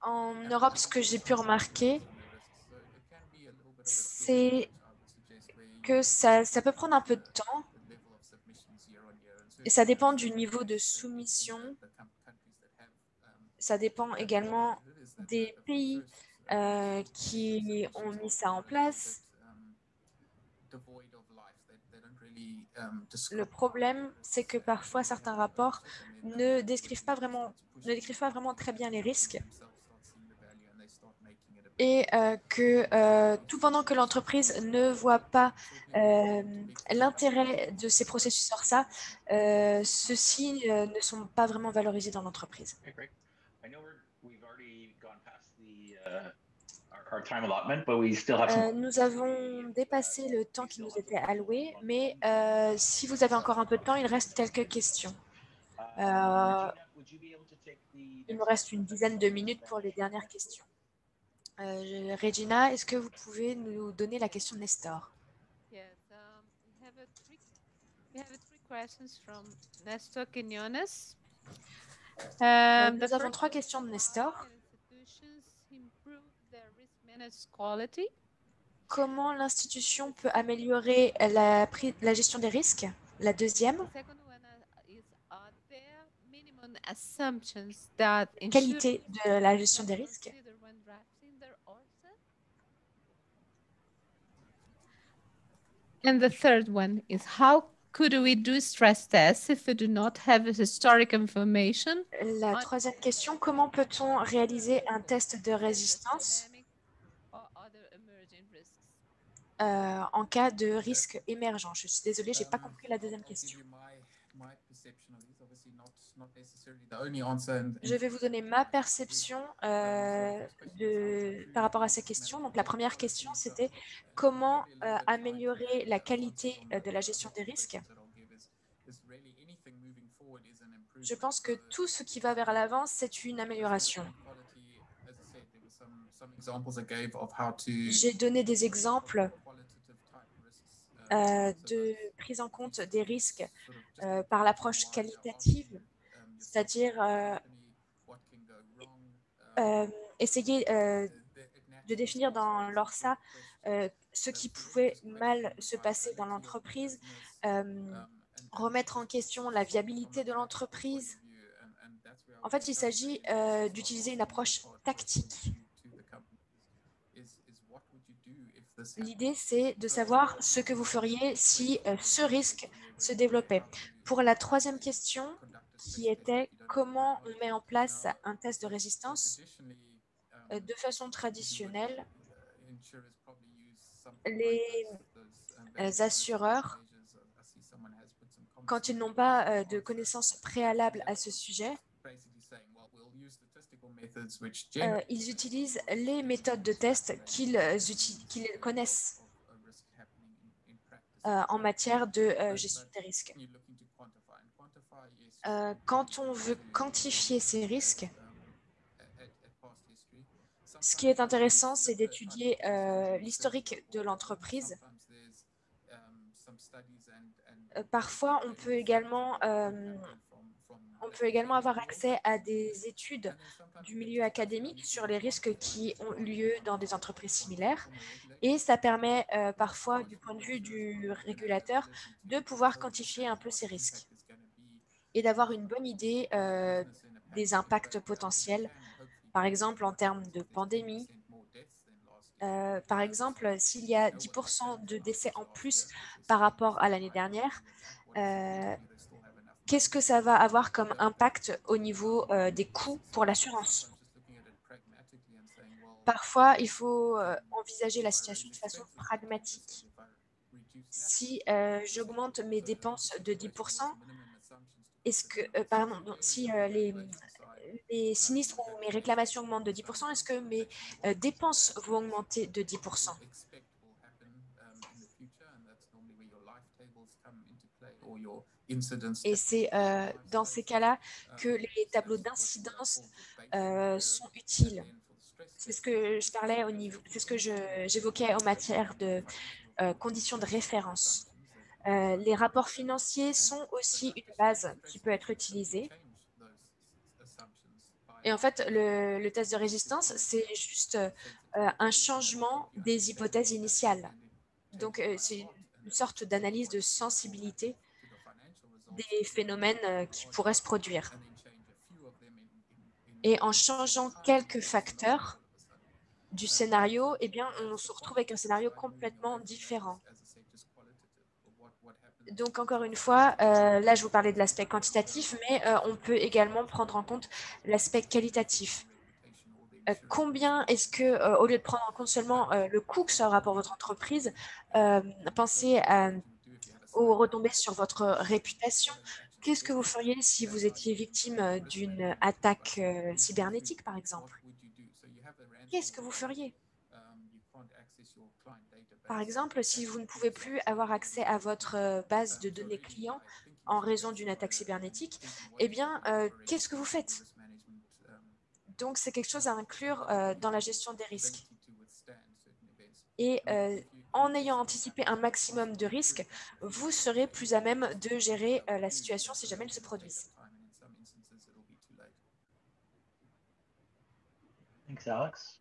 En Europe, ce que j'ai pu remarquer, c'est que ça peut prendre un peu de temps et ça dépend du niveau de soumission. Ça dépend également des pays qui ont mis ça en place. Le problème, c'est que parfois certains rapports ne décrivent pas vraiment très bien les risques et que tout pendant que l'entreprise ne voit pas l'intérêt de ces processus ORSA, ceux-ci ne sont pas vraiment valorisés dans l'entreprise. Nous avons dépassé le temps qui nous était alloué, mais si vous avez encore un peu de temps, il reste quelques questions. Il me reste une dizaine de minutes pour les dernières questions. Regina, est-ce que vous pouvez nous donner la question de Nestor? Yes, we have three questions from Nestor Quinones. Nous avons trois questions de Nestor. Comment l'institution peut améliorer la gestion des risques? La deuxième. Qualité de la gestion des risques. And the third one is how could we do stress tests if we do not have historic information? La troisième question, comment peut-on réaliser un test de résistance en cas de risque émergent? Je suis désolée, je n'ai pas compris la deuxième question. Je vais vous donner ma perception par rapport à ces questions. Donc, la première question, c'était comment améliorer la qualité de la gestion des risques. Je pense que tout ce qui va vers l'avant, c'est une amélioration. J'ai donné des exemples de prise en compte des risques par l'approche qualitative, c'est-à-dire essayer de définir dans l'ORSA ce qui pouvait mal se passer dans l'entreprise, remettre en question la viabilité de l'entreprise. En fait, il s'agit d'utiliser une approche tactique. L'idée, c'est de savoir ce que vous feriez si ce risque se développait. Pour la troisième question, qui était comment on met en place un test de résistance, de façon traditionnelle, les assureurs, quand ils n'ont pas de connaissances préalables à ce sujet, ils utilisent les méthodes de test qu'ils connaissent en matière de gestion des risques. Quand on veut quantifier ces risques, ce qui est intéressant, c'est d'étudier l'historique de l'entreprise. Parfois, on peut également avoir accès à des études du milieu académique sur les risques qui ont eu lieu dans des entreprises similaires. Et ça permet parfois, du point de vue du régulateur, de pouvoir quantifier un peu ces risques et d'avoir une bonne idée des impacts potentiels, par exemple en termes de pandémie. Par exemple, s'il y a 10% de décès en plus par rapport à l'année dernière, qu'est-ce que ça va avoir comme impact au niveau des coûts pour l'assurance? Parfois, il faut envisager la situation de façon pragmatique. Si j'augmente mes dépenses de 10%, est-ce que, si les sinistres ou mes réclamations augmentent de 10%, est-ce que mes dépenses vont augmenter de 10%? Et c'est dans ces cas-là que les tableaux d'incidence sont utiles. C'est ce que je parlais au niveau, c'est ce que j'évoquais en matière de conditions de référence. Les rapports financiers sont aussi une base qui peut être utilisée. Et en fait, le test de résistance, c'est juste un changement des hypothèses initiales. Donc, c'est une sorte d'analyse de sensibilité des phénomènes qui pourraient se produire. Et en changeant quelques facteurs du scénario, eh bien, on se retrouve avec un scénario complètement différent. Donc, encore une fois, là, je vous parlais de l'aspect quantitatif, mais on peut également prendre en compte l'aspect qualitatif. Combien est-ce que, au lieu de prendre en compte seulement le coût que ça aura pour votre entreprise, pensez aux retombées sur votre réputation. Qu'est-ce que vous feriez si vous étiez victime d'une attaque cybernétique, par exemple? Qu'est-ce que vous feriez? Par exemple, si vous ne pouvez plus avoir accès à votre base de données clients en raison d'une attaque cybernétique, eh bien, qu'est-ce que vous faites? Donc, c'est quelque chose à inclure dans la gestion des risques. Et en ayant anticipé un maximum de risques, vous serez plus à même de gérer la situation si jamais elle se produise. Thanks, Alex.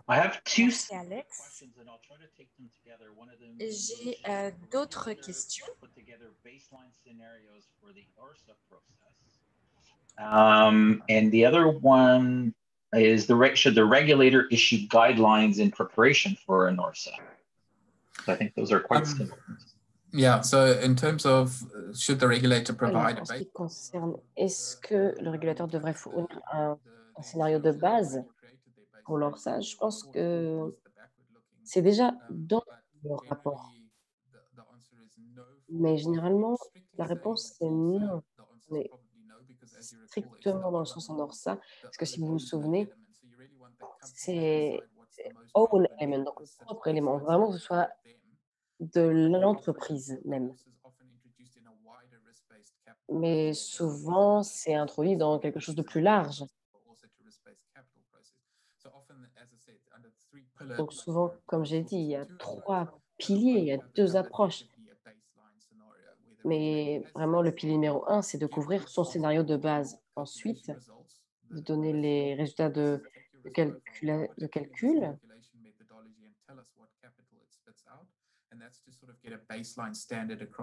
I have two Merci, Alex. questions and I'll try to take them together. One of them J'ai d'autres questions. put together baseline scenarios for the ORSA process. And the other one is should the regulator issue guidelines in preparation for an ORSA? So I think those are quite similar. Yeah, so in terms of should the regulator provide Alors, en ce qui concerne, est-ce que le régulateur devrait fournir un scénario de base pour l'ORSA? Je pense que c'est déjà dans le rapport. Mais généralement, la réponse, c'est non. On est strictement dans le sens en ORSA, parce que si vous vous souvenez, c'est own element, donc le propre élément, vraiment que ce soit de l'entreprise même. Mais souvent, c'est introduit dans quelque chose de plus large. Donc souvent, comme j'ai dit, il y a 3 piliers, il y a 2 approches. Mais vraiment, le pilier numéro 1, c'est de couvrir son scénario de base. Ensuite, de donner les résultats de calcul.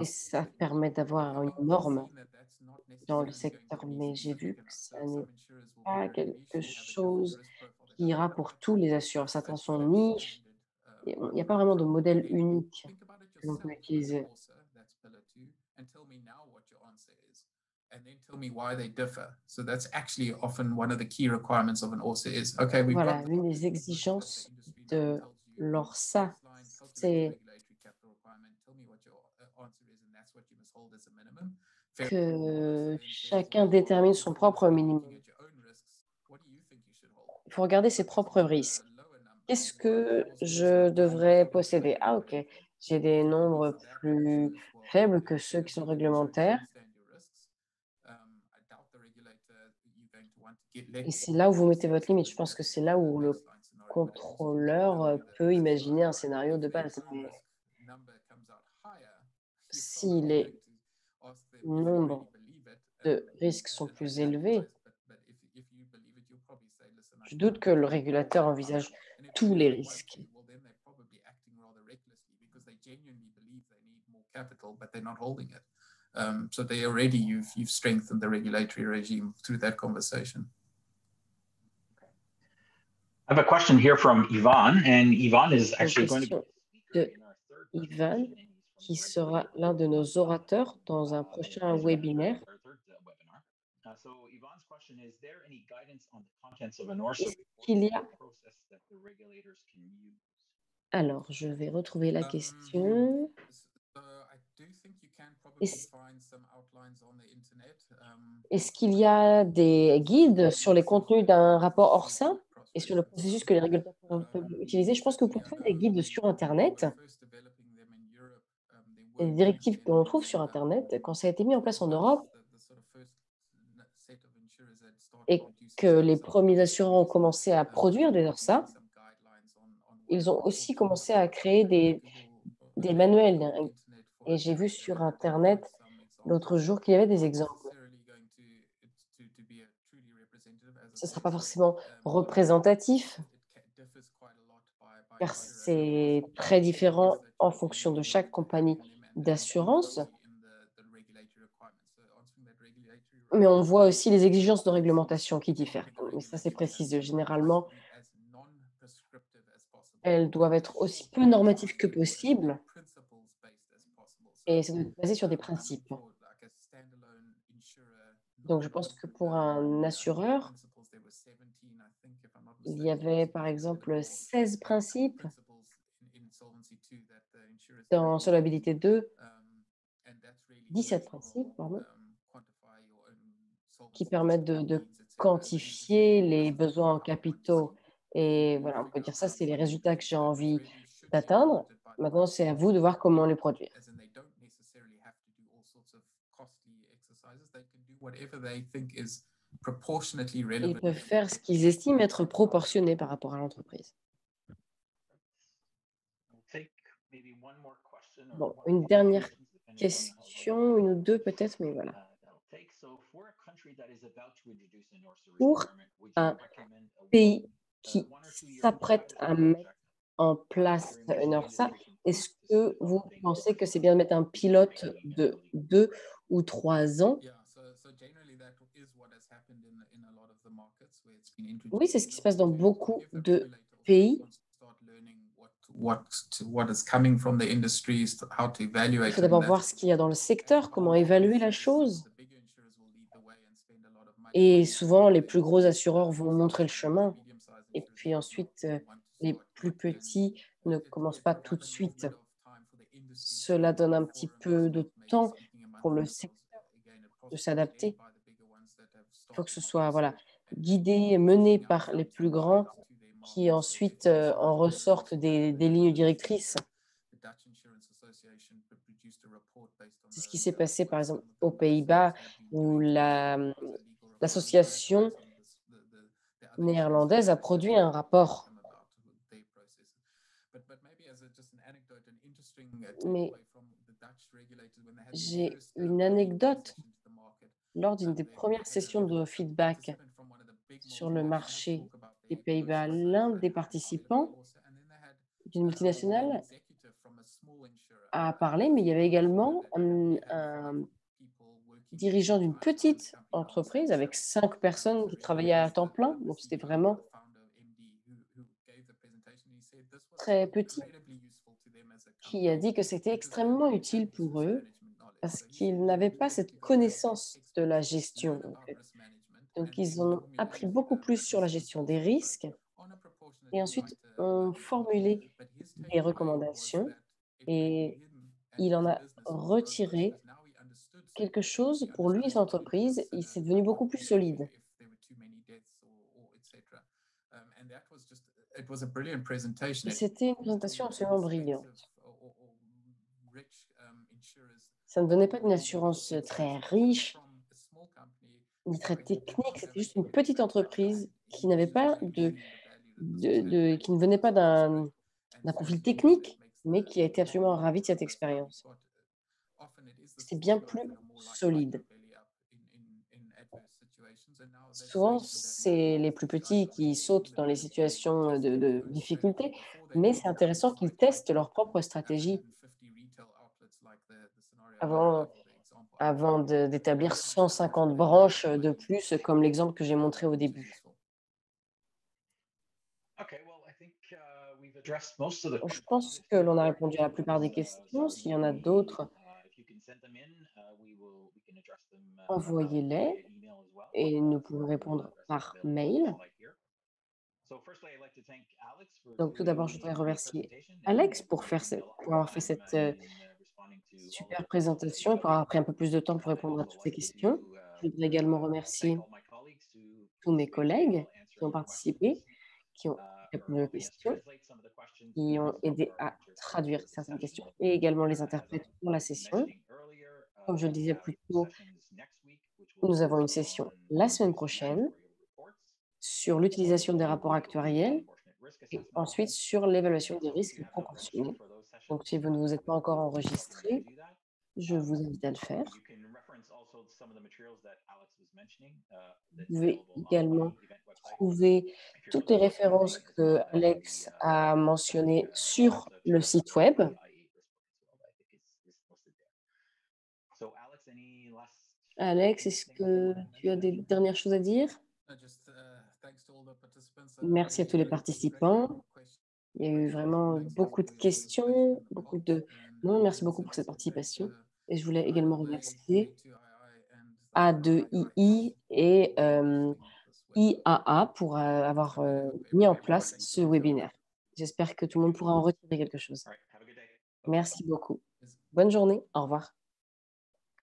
Et ça permet d'avoir une norme dans le secteur, mais j'ai vu que ça n'est pas quelque chose qui ira pour tous les assureurs. Certains sont niches. Il n'y a pas vraiment de modèle unique que l'on peut utiliser. Voilà, l'une des exigences de l'ORSA, c'est que chacun détermine son propre minimum. Il faut regarder ses propres risques. Qu'est-ce que je devrais posséder? Ah, OK, j'ai des nombres plus faibles que ceux qui sont réglementaires. Et c'est là où vous mettez votre limite. Je pense que c'est là où le contrôleur peut imaginer un scénario de base. Mais si les nombres de risques sont plus élevés, je doute que le régulateur envisage tous les risques. So they already you've strengthened the regulatory regime through that conversation. I have a question here from Ivan, and Ivan is actually going to be Ivan, qui sera l'un de nos orateurs dans un prochain webinaire. Est-ce qu'il y a... Alors, je vais retrouver la question. Est-ce qu'il y a des guides sur les contenus d'un rapport ORSA et sur le processus que les régulateurs peuvent utiliser? Je pense que vous pouvez faire des guides sur Internet. Et les directives que l'on trouve sur Internet, quand ça a été mis en place en Europe et que les premiers assureurs ont commencé à produire dès lors ça, ils ont aussi commencé à créer des manuels. Et j'ai vu sur Internet l'autre jour qu'il y avait des exemples. Ce ne sera pas forcément représentatif, car c'est très différent en fonction de chaque compagnie d'assurance. Mais on voit aussi les exigences de réglementation qui diffèrent. Mais ça, c'est précisé. Généralement, elles doivent être aussi peu normatives que possible et ça doit être basé sur des principes. Donc, je pense que pour un assureur, il y avait par exemple 16 principes dans Solvabilité 2, 17 principes, pardon, qui permettent de quantifier les besoins en capitaux. Et voilà, on peut dire ça, c'est les résultats que j'ai envie d'atteindre. Maintenant, c'est à vous de voir comment les produire. Ils peuvent faire ce qu'ils estiment être proportionné par rapport à l'entreprise. Bon, une dernière question, une ou deux peut-être, mais voilà. Pour un pays qui s'apprête à mettre en place une ORSA, est-ce que vous pensez que c'est bien de mettre un pilote de 2 ou 3 ans? Oui, c'est ce qui se passe dans beaucoup de pays. Il faut d'abord voir ce qu'il y a dans le secteur, comment évaluer la chose. Et souvent, les plus gros assureurs vont montrer le chemin. Et puis ensuite, les plus petits ne commencent pas tout de suite. Cela donne un petit peu de temps pour le secteur de s'adapter. Il faut que ce soit guidé, mené par les plus grands qui ensuite en ressortent des lignes directrices. C'est ce qui s'est passé par exemple aux Pays-Bas où l'association néerlandaise a produit un rapport. Mais j'ai une anecdote. Lors d'une des premières sessions de feedback sur le marché des Pays-Bas, l'un des participants d'une multinationale a parlé, mais il y avait également un dirigeant d'une petite entreprise avec 5 personnes qui travaillaient à temps plein. Donc, c'était vraiment très petit, qui a dit que c'était extrêmement utile pour eux parce qu'ils n'avaient pas cette connaissance de la gestion. Donc, ils ont appris beaucoup plus sur la gestion des risques et ensuite ont formulé des recommandations et il en a retiré quelque chose pour lui et son entreprise. Il s'est devenu beaucoup plus solide. Et c'était une présentation absolument brillante. Ça ne donnait pas d'une assurance très riche, ni très technique. C'était juste une petite entreprise qui n'avait pas qui ne venait pas d'un profil technique, mais qui a été absolument ravi de cette expérience. C'était bien plus solide. Souvent, c'est les plus petits qui sautent dans les situations de difficulté, mais c'est intéressant qu'ils testent leur propre stratégie avant d'établir 150 branches de plus, comme l'exemple que j'ai montré au début. Je pense que l'on a répondu à la plupart des questions. S'il y en a d'autres, envoyez-les et nous pouvons répondre par mail. Donc, tout d'abord, je voudrais remercier Alex pour avoir fait cette super présentation, pour avoir pris un peu plus de temps pour répondre à toutes ces questions. Je voudrais également remercier tous mes collègues qui ont participé, qui ont répondu aux questions, qui ont aidé à traduire certaines questions et également les interprètes pour la session. Comme je le disais plus tôt, nous avons une session la semaine prochaine sur l'utilisation des rapports actuariels et ensuite sur l'évaluation des risques proportionnés. Donc, si vous ne vous êtes pas encore enregistré, je vous invite à le faire. Vous pouvez également trouver toutes les références que Alex a mentionnées sur le site web. Alex, est-ce que tu as des dernières choses à dire? Merci à tous les participants. Il y a eu vraiment beaucoup de questions, beaucoup de... Non, merci beaucoup pour cette participation. Et je voulais également remercier A2II et IAA pour avoir mis en place ce webinaire. J'espère que tout le monde pourra en retirer quelque chose. Merci beaucoup. Bonne journée. Au revoir.